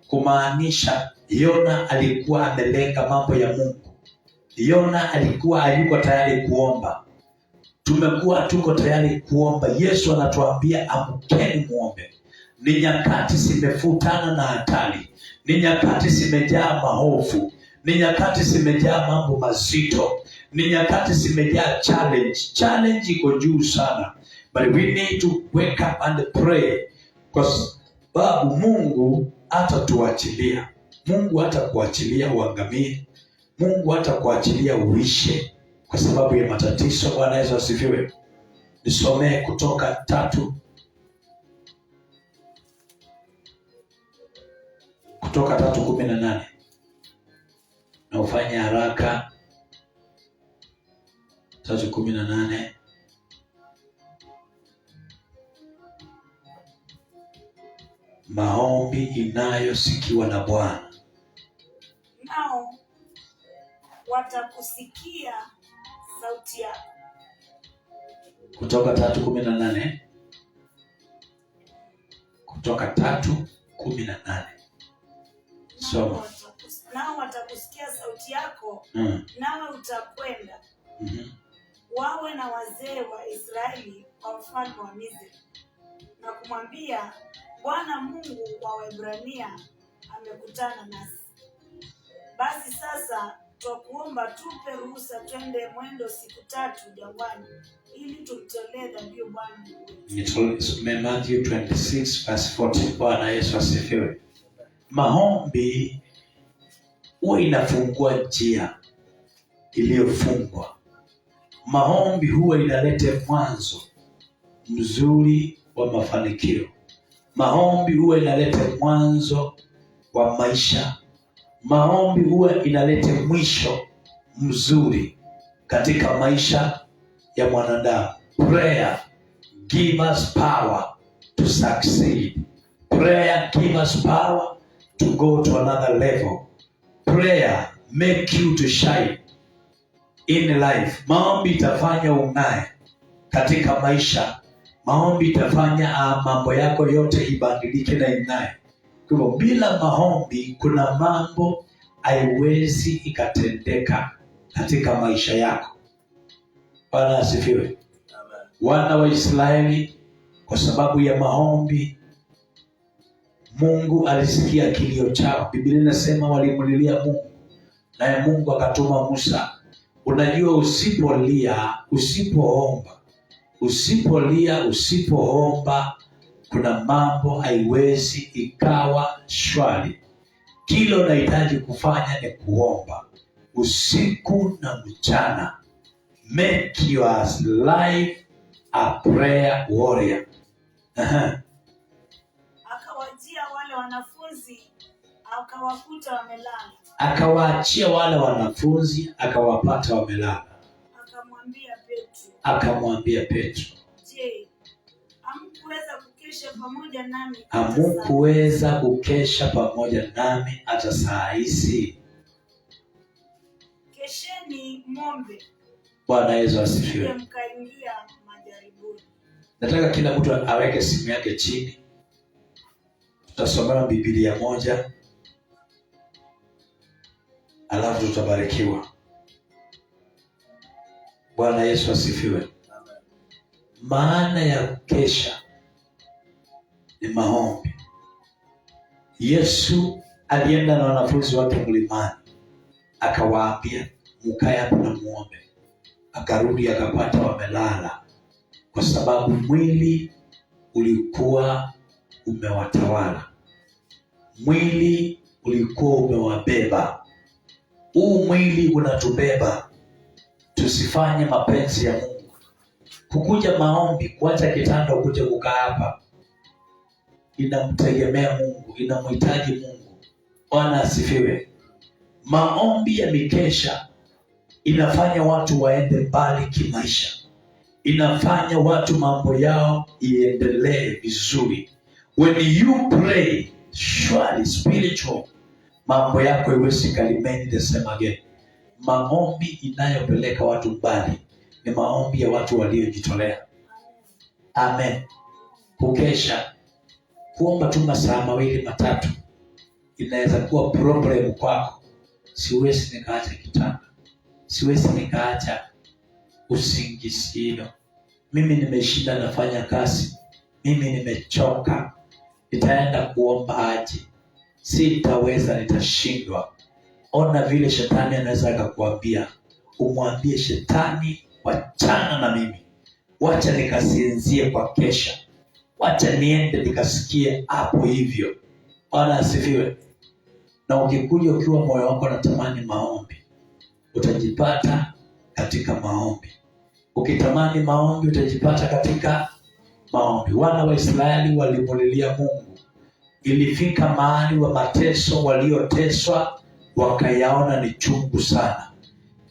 kumaanisha Yona alikuwa amelenga mambo ya Mungu. Yona alikuwa hayuko tayari kuomba. Tumekuwa tuko tayari kuomba. Yesu anatuambia amkeni muombe. Ni nyakati zimefutana na hatari. Ni nyakati zimejaa mahofu. Ni nyakati zimejaa mambo mazito. Ni nyakati zimejaa challenge. Challenge iko juu sana. But we need to wake up and pray. Kwa sababu Mungu hatatuachilia. Mungu hatakuachilia uangamie. Mungu hatakuachilia uishe kwa sababu ya matatizo. Bwana Yesu asifiwe. Nisomee Kutoka 3. Kutoka 3:18. Na ufanye haraka. 3:18. Maombi inayosikiwa na Bwana. Nao watakusikia sauti yako. Kutoka 3:18. Kutoka 3:18. Soma. Nao watakusikia sauti yako, nawe utakwenda. Wawe na wazee wa Israeli kwa mfalme wa Misri, na kumwambia, Bwana Mungu wa Waebrania amekutana nasi. Basi sasa twakuomba tupe ruhusa twende mwendo siku 3 jangwani, ili tumtolee dhabihu Bwana Mungu wetu. Matthew 26:40. Bwana Yesu asifiwe. Maombi huwa inafungua njia iliyofungwa. Maombi huwa inaleta mwanzo mzuri wa mafanikio. Maombi huwa inaleta mwanzo wa maisha. Maombi huwa inaleta mwisho mzuri katika maisha ya mwanadamu. Prayer give us power to succeed. Prayer give us power to go to another level. Prayer make you to shine in life. Maombi itafanya ung'ae katika maisha. Maombi itafanya mambo yako yote ibadilike na ing'ae. Kwa hivyo bila maombi kuna mambo haiwezi ikatendeka katika maisha yako. Bwana asifiwe. Wana wa Israeli kwa sababu ya maombi Mungu alisikia kilio chao. Biblia inasema walimlilia Mungu, naye Mungu akatuma Musa. Unajua usipolia, usipoomba kuna mambo haiwezi ikawa shwari. Kile unahitaji kufanya ni kuomba usiku na mchana. Make your life a prayer warrior. Akawajia wale wanafunzi, akawakuta wamelala. Akawaachia wale wanafunzi, akawapata wamelala. Akamwambia Petro, je, hamkuweza kukesha pamoja nami? Hamkuweza kukesha pamoja nami hata saa hizi? Kesheni muombe. Bwana Yesu asifiwe. Mkaingia majaribuni. Nataka kila mtu aweke simu yake chini. Tutasoma Biblia moja, alafu tutabarikiwa. Bwana Yesu asifiwe. Maana ya kukesha ni maombi. Yesu alienda na wanafunzi wake mlimani, akawaambia mkae hapo na muombe. Akarudi akapata wamelala, kwa sababu mwili ulikuwa umewatawala. Mwili ulikuwa umewabeba. Huu mwili unatubeba tusifanye mapenzi ya Mungu. Kukuja maombi, kuacha kitanda ukuje kukaa hapa, inamtegemea Mungu, inamhitaji Mungu. Bwana asifiwe. Maombi ya mikesha inafanya watu waende mbali kimaisha. Inafanya watu mambo yao iendelee vizuri. When you pray, surely spiritual, mambo yako iwezi remain the same again. Maombi inayopeleka watu mbali ni maombi ya watu waliojitolea. Amen. Kukesha, kuomba tu masaa 2 matatu inaweza kuwa problem kwako. Siwezi nikaacha kitanda, siwezi nikaacha usingizi hilo. Mimi nimeshinda nafanya kazi, mimi nimechoka, nitaenda kuomba aje? Sitaweza, nitashindwa. Ona vile shetani anaweza akakuambia. Umwambie shetani, wachana na mimi, wacha nikasinzie kwa kesha, wacha niende nikasikie hapo hivyo. Bwana asifiwe. Na ukikuja ukiwa moyo wako unatamani maombi, utajipata katika maombi. Ukitamani maombi, utajipata katika maombi. Wana wa Israeli walimulilia Mungu. Ilifika mahali wa mateso walioteswa wakayaona ni chungu sana.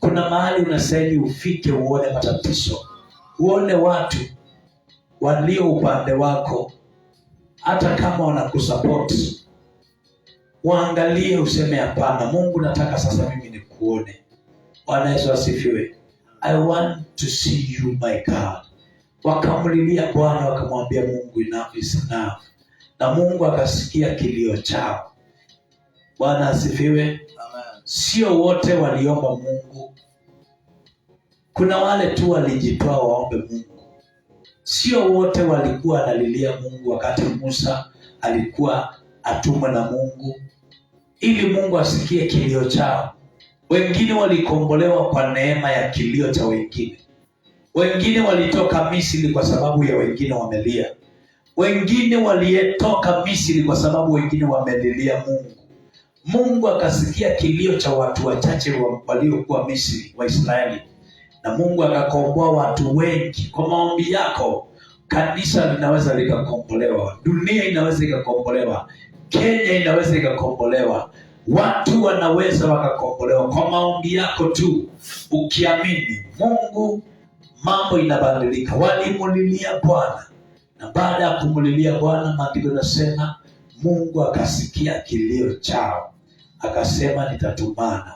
Kuna mahali unastahili ufike uone matatizo, uone watu walio upande wako, hata kama wanakusupport, waangalie useme hapana, Mungu nataka sasa mimi nikuone. Bwana Yesu asifiwe. I want to see you my God. Wakamlilia Bwana, wakamwambia Mungu enough is enough. Na Mungu akasikia kilio chao. Bwana asifiwe. Amen. Sio wote waliomba Mungu. Kuna wale tu walijitoa waombe Mungu. Sio wote walikuwa wanalilia Mungu wakati Musa alikuwa atumwe na Mungu ili Mungu asikie kilio chao. Wengine walikombolewa kwa neema ya kilio cha wengine. Wengine walitoka Misri kwa sababu ya wengine wamelia. Wengine walitoka Misri kwa sababu wengine wamelilia Mungu. Mungu akasikia kilio cha watu wachache waliokuwa Misri, wa Israeli. Na Mungu akakomboa watu wengi. Kwa maombi yako, kanisa linaweza likakombolewa. Dunia inaweza ikakombolewa. Kenya inaweza ikakombolewa. Watu wanaweza wakakombolewa kwa maombi yako tu. Ukiamini Mungu, mambo inabadilika. Walimulilia Bwana, na baada ya kumulilia Bwana, maandiko yanasema Mungu akasikia kilio chao, akasema nitatumana.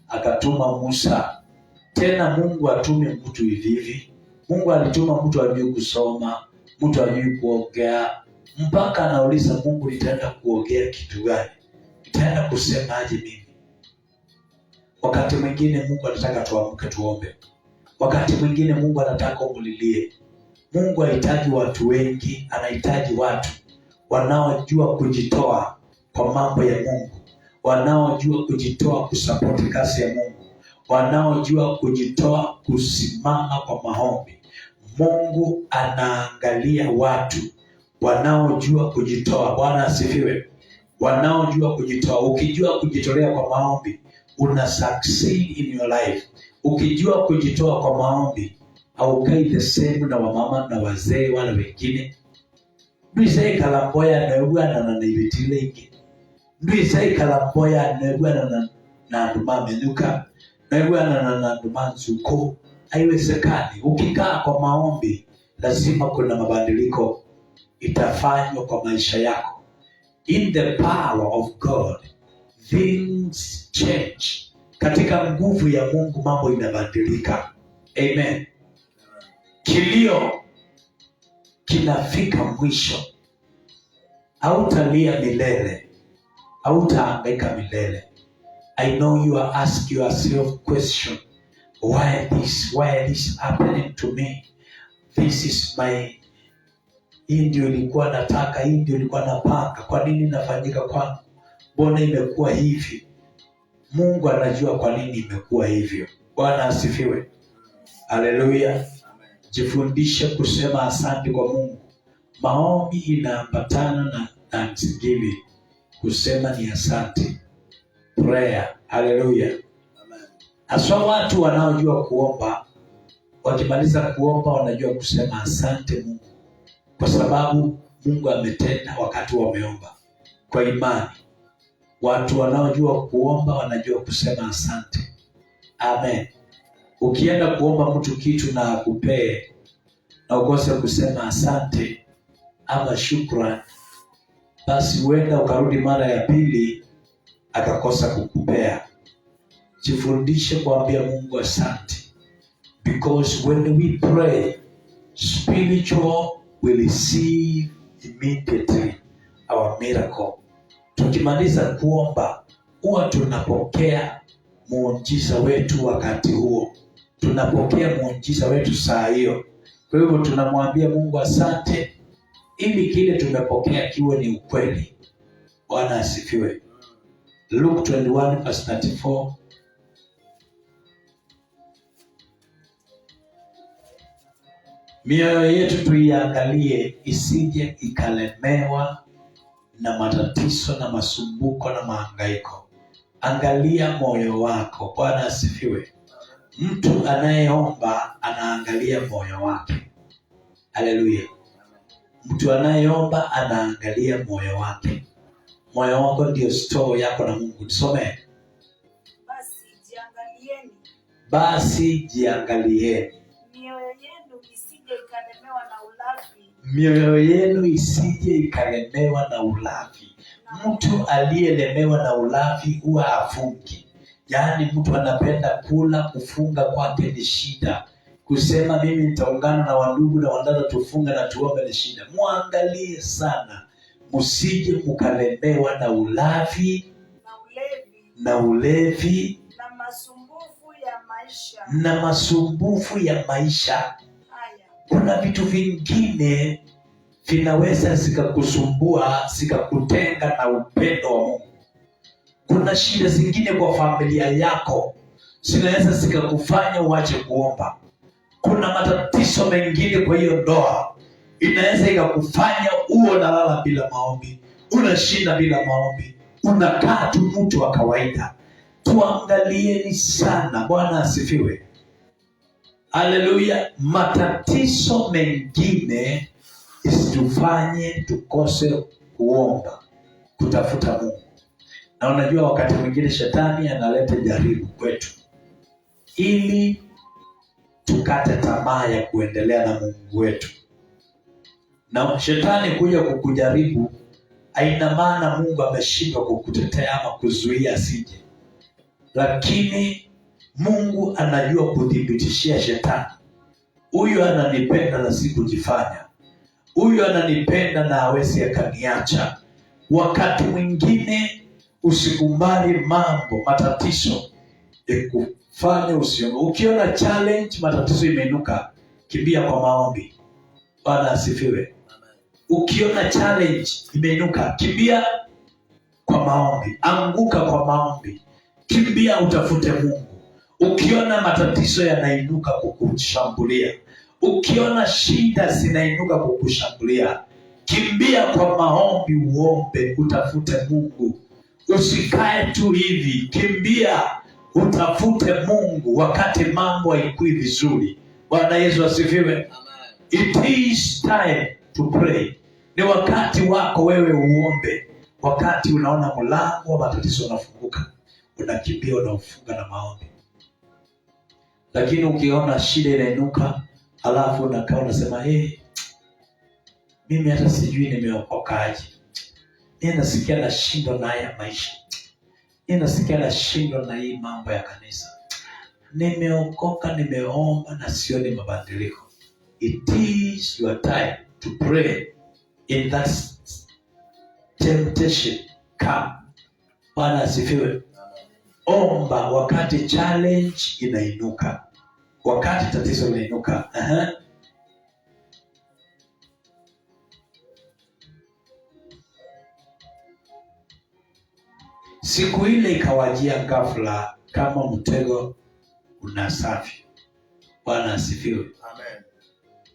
Akatuma Musa. Tena Mungu atumi mtu hivi. Mungu alituma mtu ajui kusoma, mtu ajui kuongea, mpaka anauliza Mungu, nitaenda kuongea kitu gani? Nitaenda kusema aje mimi? Wakati mwingine Mungu anataka tuamke tuombe. Wakati mwingine Mungu anataka umulilie. Mungu hahitaji watu wengi, anahitaji watu wanaojua kujitoa kwa mambo ya Mungu, wanaojua kujitoa kusapoti kazi ya Mungu, wanaojua kujitoa kusimama kwa maombi. Mungu anaangalia watu wanaojua kujitoa. Bwana asifiwe. Wanaojua kujitoa. Ukijua kujitolea kwa maombi, una succeed in your life. Ukijua kujitoa kwa maombi, haukai the same na wamama na wazee wale wengine. Ndwizai kalamboya naegwana na ibitile iki. Ndwizai kalamboya naegwana na nduma menuka. Naegwana na nduma nzuko. Haiwezekani. Ukikaa kwa maombi, lazima kuna mabadiliko itafanywa kwa maisha yako. In the power of God, things change. Katika nguvu ya Mungu mambo inabadilika. Amen. Kilio kinafika mwisho. Hautalia milele, hautahangaika milele. I know you are asking yourself question, why this happening to me? This is my, hii ndio ilikuwa nataka, hii ndio ilikuwa napanga. Kwa nini inafanyika kwangu? Mbona imekuwa hivi? Mungu anajua kwa nini imekuwa hivyo. Bwana asifiwe. Haleluya. Jifundishe kusema asante kwa Mungu. Maombi inaambatana na thanksgiving. Kusema ni asante. Prayer. Haleluya. Aswa watu wanaojua kuomba, wakimaliza kuomba wanajua kusema asante Mungu, kwa sababu Mungu ametenda wakati wameomba kwa imani. Watu wanaojua kuomba wanajua kusema asante. Amen. Ukienda kuomba mtu kitu na akupee na ukose kusema asante ama shukrani, basi huenda ukarudi mara ya pili akakosa kukupea. Jifundishe kuambia Mungu asante. Because when we pray, spiritual we receive immediately our miracle. Tukimaliza kuomba huwa tunapokea muujiza wetu wakati huo, tunapokea muujiza wetu saa hiyo. Kwa hivyo tunamwambia Mungu asante, ili kile tumepokea kiwe ni ukweli. Bwana asifiwe. Luke 21:34. Mioyo yetu tuiangalie isije ikalemewa na matatizo na masumbuko na mahangaiko. Angalia moyo wako. Bwana asifiwe. Mtu anayeomba anaangalia moyo wake. Haleluya. Mtu anayeomba anaangalia moyo wake. Moyo wako ndio store yako na Mungu. Tusome. Basi jiangalieni. Mioyo yenu isije ikalemewa na ulafi. Mtu aliyelemewa na ulafi huwa afungi. Yaani mtu anapenda kula, kufunga kwake ni shida. Kusema mimi nitaungana na wandugu na wadada tufunga na tuombe ni shida. Muangalie sana, msije mkalemewa na ulafi na ulevi na masumbufu ya maisha. Kuna vitu vingine vinaweza zikakusumbua, zikakutenga na upendo wa Mungu. Kuna shida zingine kwa familia yako zinaweza zikakufanya uache kuomba. Kuna matatizo mengine kwa hiyo ndoa inaweza ikakufanya uwe unalala bila maombi, unashinda bila maombi, unakaa tu mtu wa kawaida. Tuangalieni sana. Bwana asifiwe. Haleluya. Matatizo mengine isitufanye tukose kuomba, kutafuta Mungu. Na unajua wakati mwingine shetani analeta jaribu kwetu ili tukate tamaa ya kuendelea na Mungu wetu. Na shetani kuja kukujaribu haina maana Mungu ameshindwa kukutetea ama kuzuia asije. Lakini Mungu anajua kudhibitishia shetani, huyu ananipenda na si kujifanya, huyu ananipenda na hawezi akaniacha. Wakati mwingine usikubali mambo, matatizo yakufanye usiombe. Ukiona challenge, matatizo imeinuka, kimbia kwa maombi. Bwana asifiwe. Ukiona challenge imeinuka, kimbia kwa maombi, anguka kwa maombi, kimbia utafute Mungu. Ukiona matatizo yanainuka kukushambulia, ukiona shida zinainuka kukushambulia, kimbia kwa maombi, uombe, utafute Mungu. Usikae tu hivi, kimbia utafute Mungu wakati mambo haikui vizuri. Bwana Yesu asifiwe. It is time to pray. Ni wakati wako wewe uombe. Wakati unaona mlango wa matatizo unafunguka, unakimbia unafunga na maombi. Lakini ukiona shida inainuka, halafu unakaa unasema mimi hata sijui nimeokokaje. Mimi nasikia nashindwa na haya maisha. Mimi nasikia nashindwa na hii mambo ya kanisa. Nimeokoka, nimeomba na sioni mabadiliko. It is your time to pray. In that temptation, come. Bwana asifiwe. Omba wakati challenge inainuka, wakati tatizo linainuka. Siku ile ikawajia ghafla kama mtego unasafi. Bwana asifiwe. Amen.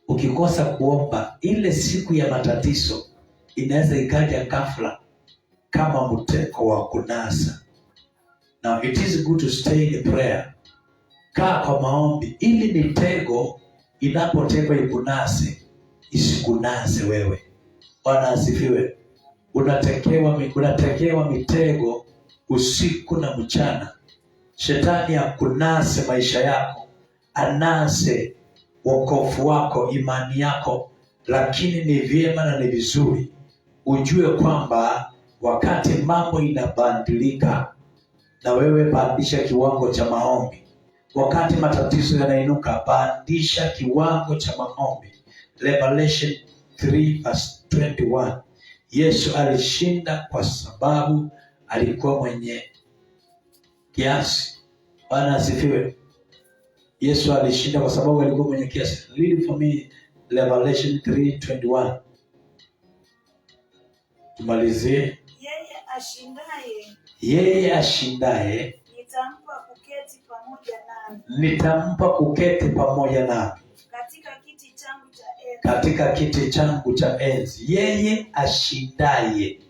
Ukikosa kuomba, ile siku ya matatizo inaweza ikaja ghafla kama mtego wa kunasa. Now it is good to stay in prayer. Kaa kwa maombi ili mitego inapotegwa ikunase, isikunase wewe. Bwana asifiwe. Unatekewa mitego usiku na mchana. Shetani akunase maisha yako, anase wokovu wako, imani yako. Lakini ni vyema na ni vizuri ujue kwamba wakati mambo inabadilika, na wewe pandisha kiwango cha maombi. Wakati matatizo yanainuka, pandisha kiwango cha maombi. Revelation 3:21. Yesu alishinda kwa sababu alikuwa mwenye kiasi. Bwana asifiwe. Yesu alishinda kwa sababu alikuwa mwenye kiasi. Read for me Revelation 3:21. Tumalizie. Yeye ashindaye nitampa kuketi pamoja nami katika kiti changu cha enzi. Yeye ashindaye.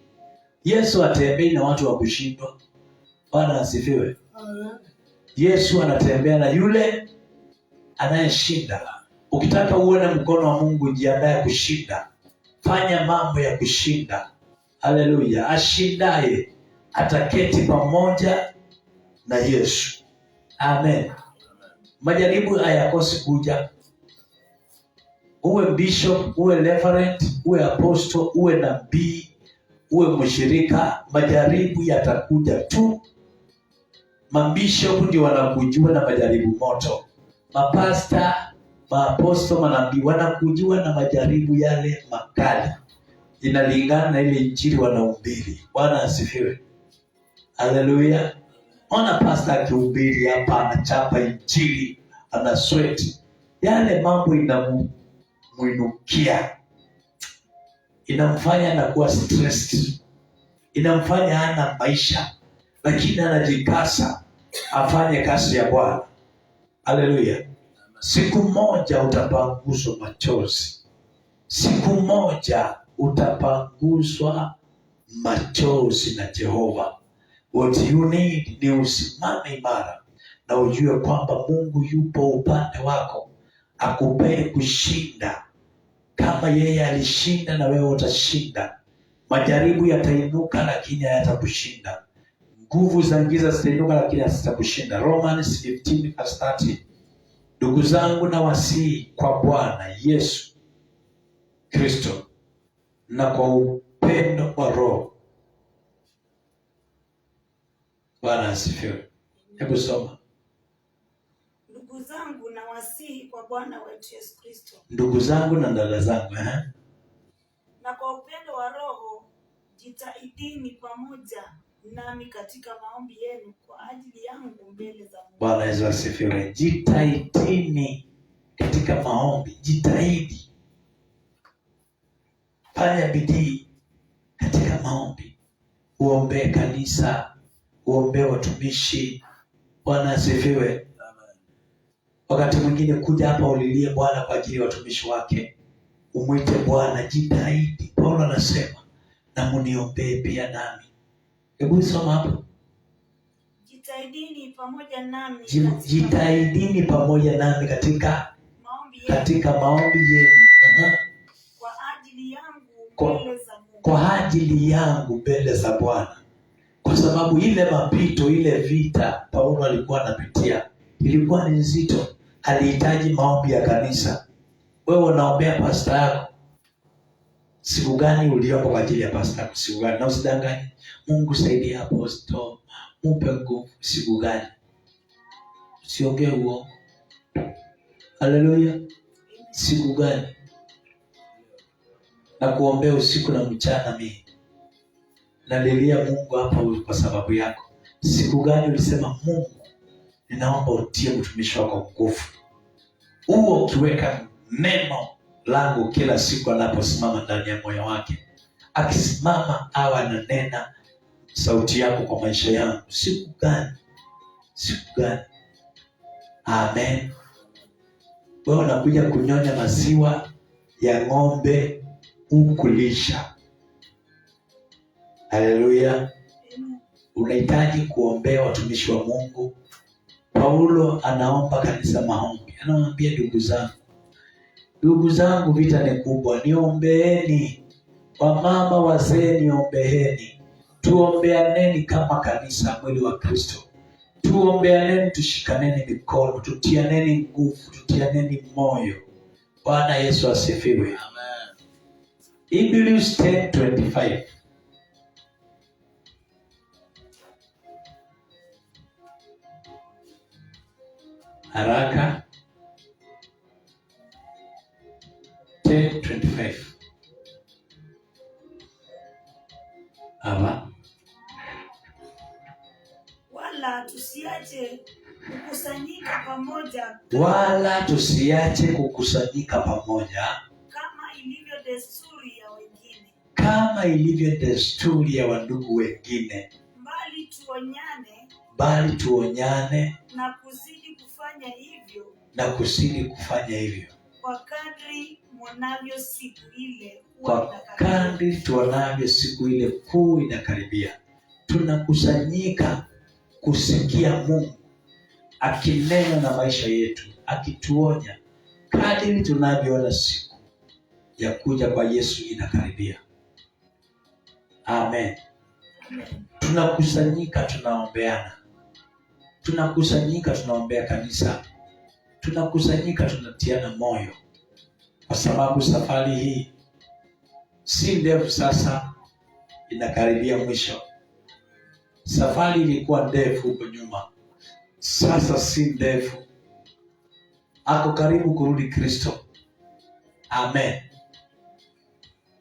Yesu atembei na watu wa kushindwa. Bwana asifiwe. Yesu anatembea na yule anayeshinda. Ukitaka uone mkono wa Mungu, jiandae kushinda. Fanya mambo ya kushinda. Haleluya. Ashindaye ataketi pamoja na Yesu. Amen. Majaribu hayakosi kuja. Uwe bishop, uwe reverend, uwe apostle, uwe nabii, uwe mshirika, majaribu yatakuja tu. Mabishop ndio wanakujua na majaribu moto. Mapasta, maapostle, manabii wanakujua na majaribu yale makali. Inalingana na ile injili wanahubiri. Bwana asifiwe. Haleluya. Ona pasta akihubiri hapa, anachapa injili, ana sweat. Yale mambo inamuinukia. Inamfanya anakuwa stressed. Inamfanya hana maisha, lakini anajikasa afanye kazi ya Bwana. Haleluya. Siku moja utapanguzwa machozi. Siku moja utapanguzwa machozi na Jehova. What you need ni usimame imara na ujue kwamba Mungu yupo upande wako, akupee kushinda. Kama yeye alishinda, na wewe utashinda. Majaribu yatainuka lakini hayatakushinda. Nguvu za giza zitainuka lakini hazitakushinda. Romans 15:30. Ndugu zangu, na wasihi kwa Bwana Yesu Kristo na kwa upendo wa Roho. Bwana asifiwe. Hebu soma. Ndugu zangu, na wasihi kwa Bwana wetu Yesu Kristo. Ndugu zangu na dada zangu, na kwa upendo wa Roho, jitahidini pamoja nami katika maombi yenu kwa ajili yangu mbele za Mungu. Bwana Yesu asifiwe. Jitahidini katika maombi. Jitahidi. Fanya bidii katika maombi. Uombee kanisa, uombee watumishi. Bwana asifiwe. Wakati mwingine kuja hapa ulilie Bwana kwa ajili ya watumishi wake. Umwite Bwana, jitahidi. Paulo anasema, na muniombee pia nami. Hebu soma hapo. Jitahidini pamoja nami. Jitahidini pamoja nami katika maombi yenu. Kwa ajili yangu mbele za Mungu. Kwa ajili yangu mbele za Bwana. Kwa sababu ile mapito, ile vita Paulo alikuwa anapitia ilikuwa ni nzito. Alihitaji maombi ya kanisa. Wewe unaombea pasta yako. Siku gani uliomba kwa ajili ya pasta yako? Siku gani? Na usidanganye. Mungu saidia apostle, mupe nguvu. Siku gani? Usiongee uongo. Haleluya. Siku gani? Na kuombea usiku na mchana mimi. Nalilia Mungu hapa kwa sababu yako. Siku gani ulisema Mungu, ninaomba utie mtumishi wako nguvu? Huo ukiweka neno langu kila siku anaposimama ndani ya moyo wake. Akisimama awe ananena sauti yako kwa maisha yangu. Siku gani? Siku gani? Amen. Wewe unakuja kunyonya maziwa ya ng'ombe ukulisha. Haleluya. Unahitaji kuombea watumishi wa Mungu. Paulo anaomba kanisa maombi. Anawaambia ndugu zangu, vita ni kubwa, niombeeni. Wamama, wazee, niombeeni. Tuombeaneni kama kanisa, mwili wa Kristo. Tuombeaneni, tushikaneni mikono, tutianeni nguvu, tutianeni moyo. Bwana Yesu asifiwe. Amen. Hebrews 10:25. Haraka. 10:25. wala tusiache kukusanyika pamoja wala tusiache kukusanyika pamoja kama ilivyo desturi ya wengine, kama ilivyo desturi ya wandugu wengine, bali tuonyane na kuzidi kufanya hivyo kwa kadri mwanavyo siku ile tuonavyo siku ile kuu inakaribia. Tunakusanyika kusikia Mungu akinena na maisha yetu, akituonya kadri tunavyoona siku ya kuja kwa Yesu inakaribia. Amen. Tunakusanyika, tunaombeana. Tunakusanyika, tunaombea kanisa. Tunakusanyika, tunatiana moyo, kwa sababu safari hii si ndefu sasa, inakaribia mwisho. Safari ilikuwa ndefu huko nyuma, sasa si ndefu. Ako karibu kurudi Kristo. Amen.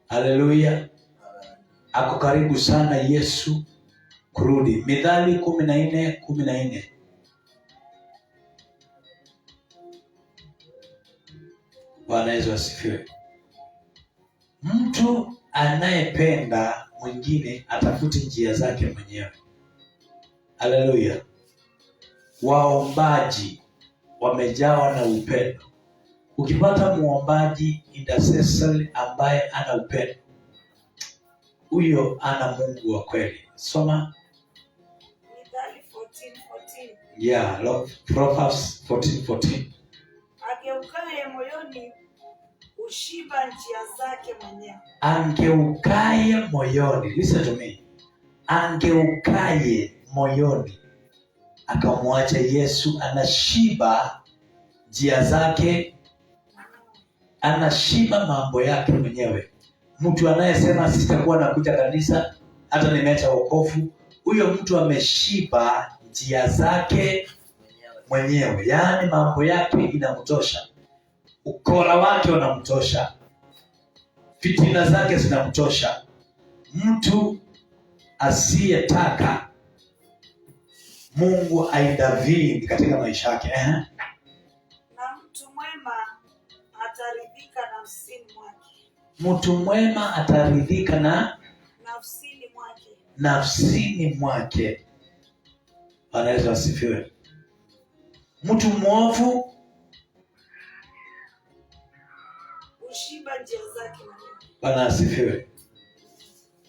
Haleluya. Ako karibu sana Yesu kurudi. Mithali 14:14. Bwana Yesu asifiwe. Mtu anayependa mwingine atafuti njia zake mwenyewe. Haleluya. Waombaji wamejawa na upendo. Ukipata muombaji intercessor ambaye ana upendo, huyo ana Mungu wa kweli. Soma Mithali 14:14. Yeah, Proverbs 14:14. Ageukaye moyoni ushiba njia zake mwenyewe. Angeukaye moyoni, listen to me. Angeukaye moyoni akamwacha Yesu, anashiba njia zake, anashiba mambo yake mwenyewe. Mtu anayesema sitakuwa nakuja kanisa hata nimeacha wokovu, huyo mtu ameshiba njia zake mwenyewe. Yaani mambo yake inamtosha, ukora wake unamtosha, fitina zake zinamtosha. Mtu asiyetaka Mungu aidavini katika maisha yake. Na mtu mwema ataridhika nafsini mwake. Mtu mwema ataridhika na nafsini mwake. Bwana Yesu asifiwe. Mtu mwovu ushiba njia zake mwenyewe. Bwana asifiwe.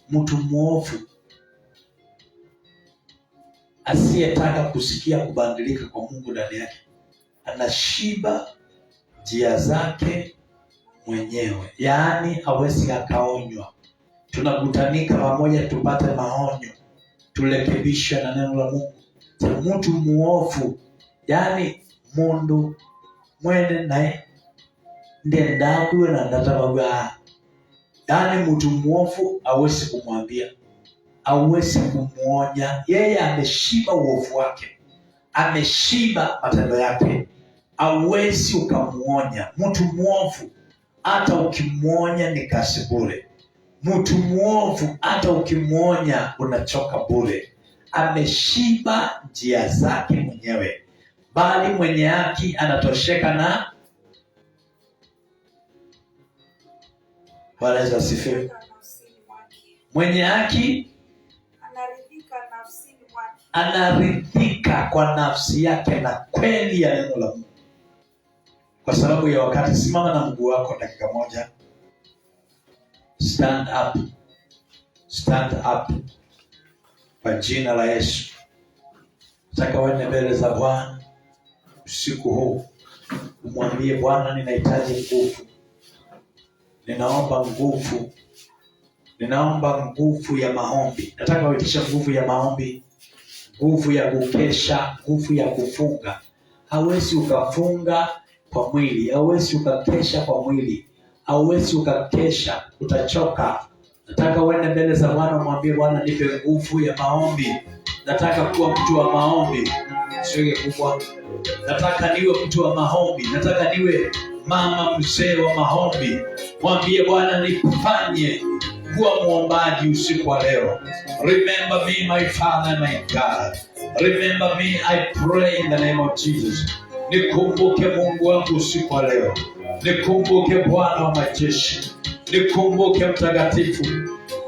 Mtu mwovu asiyetaka kusikia kubadilika kwa Mungu ndani yake anashiba njia zake mwenyewe. Yaani hawezi akaonywa. Tunakutanika pamoja tupate maonyo, turekebishwe na neno la Mungu. Mtu muovu, yaani mundu mwene naye ndiye ndadwe na ndatabaga. Yaani mtu muovu hawezi kumwambia, hawezi kumuonya. Yeye ameshiba uovu wake, ameshiba matendo yake, hawezi ukamuonya. Mtu muovu hata ukimuonya ni kazi bure. Mtu muovu hata ukimuonya unachoka bure. Ameshiba njia zake mwenyewe, bali mwenye haki anatosheka na. Bwana Yesu asifiwe. Mwenye haki anaridhika kwa nafsi yake na kweli ya neno la Mungu. Kwa sababu ya wakati, simama na mguu wako dakika moja. Stand up. Stand up. Kwa jina la Yesu. Nataka uende mbele za Bwana usiku huu. Umwambie Bwana, ninahitaji nguvu. Ninaomba nguvu. Ninaomba nguvu ya maombi. Nataka uitishe nguvu ya maombi, nguvu ya kukesha, nguvu ya kufunga. Hauwezi ukafunga kwa mwili, hauwezi ukakesha kwa mwili, hauwezi ukakesha, utachoka. Nataka uende mbele za Bwana umwambie Bwana, nipe nguvu ya maombi. Nataka kuwa mtu wa maombi. Siweke kubwa. Nataka niwe mtu wa maombi. Nataka niwe mama mzee wa maombi. Mwambie Bwana, nifanye kuwa muombaji usiku wa leo. Remember me, my Father and my God. Remember me, I pray in the name of Jesus. Nikumbuke Mungu wangu usiku wa leo. Nikumbuke Bwana wa majeshi. Nikumbuke Mtakatifu.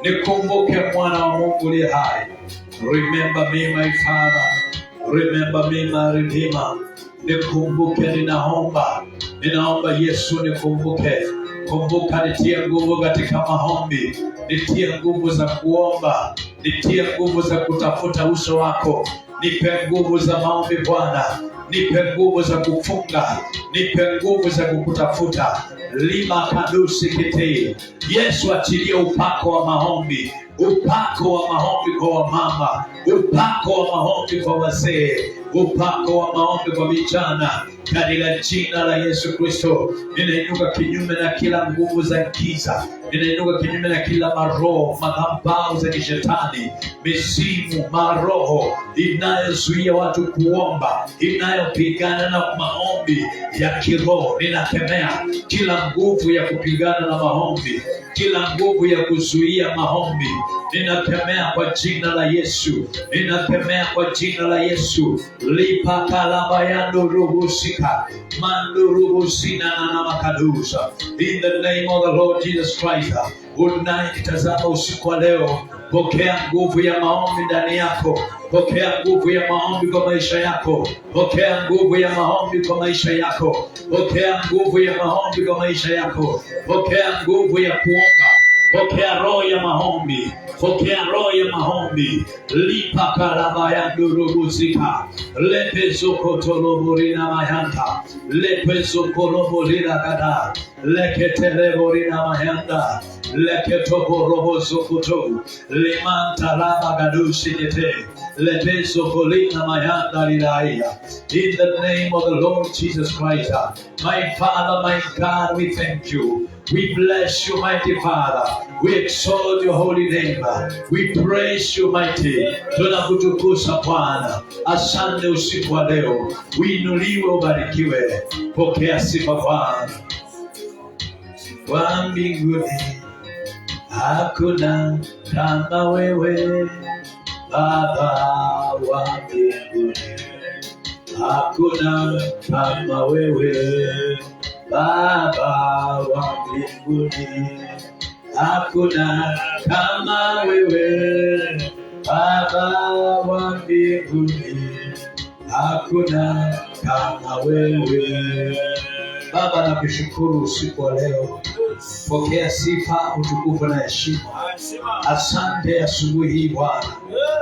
Nikumbuke Mwana wa Mungu aliye hai. Remember me, my Father. Remember me, my Redeemer. Nikumbuke, ninaomba Yesu, nikumbuke. Kumbuka, nitie nguvu katika maombi, nitie nguvu za kuomba, nitie nguvu za kutafuta uso wako. Nipe nguvu za maombi Bwana, nipe nguvu za kufunga, nipe nguvu za kukutafuta. Lima kadusi kiti. Yesu, achilie upako wa maombi, upako wa maombi kwa wamama, upako wa maombi kwa wazee, upako wa maombi kwa vijana. Katika jina la Yesu Kristo, ninainuka kinyume na kila nguvu za giza, ninainuka kinyume na kila maroho, madhabahu za kishetani, mizimu, maroho inayozuia watu kuomba, inayopigana na maombi ya kiroho. Ninakemea kila nguvu ya kupigana na maombi, kila nguvu ya kuzuia maombi. Ninakemea kwa jina la Yesu, ninakemea kwa jina la Yesu. Lipa kalaba yando ruhusika, mando ruhusina na makadusa. In the name of the Lord Jesus Christ. Unanitazama usiku wa leo, pokea nguvu ya maombi ndani yako. Pokea nguvu ya maombi kwa maisha yako. Pokea nguvu ya maombi kwa maisha yako. Pokea nguvu ya maombi kwa maisha yako. Pokea nguvu ya kuomba. Pokea roho ya maombi. Pokea roho ya maombi. Lipa kalaba ya ndurubuzika. Lepezo kotoloborina mayanta. Lepezo koloborina kada. Leketeleborina mayanda. Leketoborobozo koto. Limanta laba gadusi nete. Lepezo kolina mayanda lilaya. In the name of the Lord Jesus Christ. My Father, my God, we thank you. We bless you, mighty Father. We exalt your holy name. We praise you, mighty. Tunakutukuza Bwana. Asante usiku wa leo. Uinuliwe, ubarikiwe. Pokea sifa Bwana. Wa mbinguni hakuna kama wewe, Baba wa mbinguni hakuna kama wewe, Baba wa mbinguni hakuna kama wewe, Baba wa mbinguni hakuna kama wewe. Baba, nakushukuru usiku wa leo. Pokea sifa, utukufu na heshima. Asante asubuhi hii Bwana.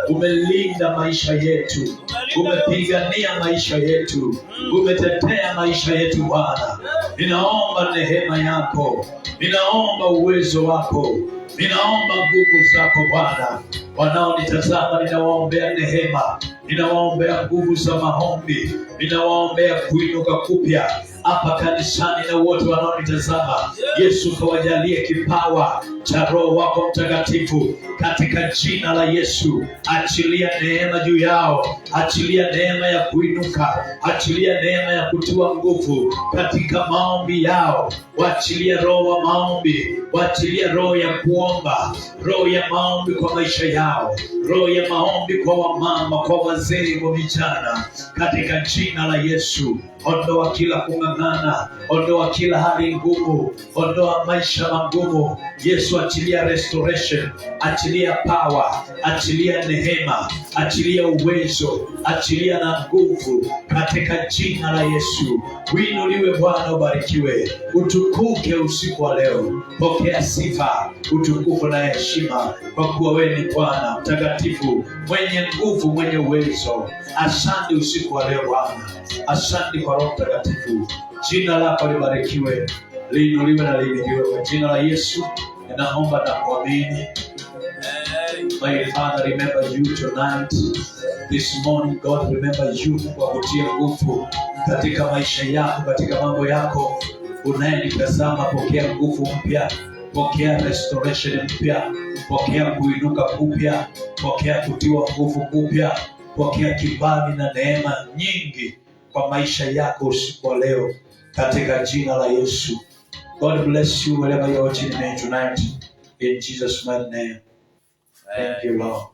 Umelinda maisha yetu, umepigania maisha yetu, umetetea maisha yetu Bwana. Ninaomba neema yako, ninaomba uwezo wako, ninaomba nguvu zako Bwana. Wanaonitazama ninawaombea neema, ninawaombea nguvu za maombi, ninawaombea kuinuka kupya hapa kanisani na wote wanaonitazama. Yesu, kawajalie kipawa cha Roho wako Mtakatifu katika jina la Yesu. Achilia neema juu yao, achilia neema ya kuinuka, achilia neema ya kutiwa nguvu katika maombi yao. Waachilie roho wa maombi, waachilie roho ya kuomba, roho ya maombi kwa maisha yao, roho ya maombi kwa wamama, kwa wazee, kwa vijana katika jina la Yesu. Ondoa kila kung'ang'ana, ondoa kila hali ngumu, ondoa maisha magumu. Yesu, achilia restoration, achilia power, achilia neema, achilia uwezo, achilia na nguvu katika jina la Yesu. Uinuliwe Bwana, ubarikiwe, utukuke usiku wa leo. Pokea sifa, utukufu na heshima, kwa kuwa wewe ni Bwana mtakatifu, mwenye nguvu, mwenye uwezo. Asante usiku wa leo Bwana. Asante kwa Roho Mtakatifu. Jina lako libarikiwe, liinuliwe na lihimidiwe kwa jina la Yesu. Ninaomba na kuamini. My Father, remember you tonight. This morning, God, remember you kwa kutia nguvu katika maisha yako, katika mambo yako. Unayenitazama, pokea nguvu mpya, pokea restoration mpya, pokea kuinuka kupya, pokea kutiwa nguvu kupya, pokea kibali na neema nyingi kwa maisha yako usiku wa leo katika jina la Yesu. God bless you wherever you are watching me tonight. In Jesus' mighty name. Thank you, Lord.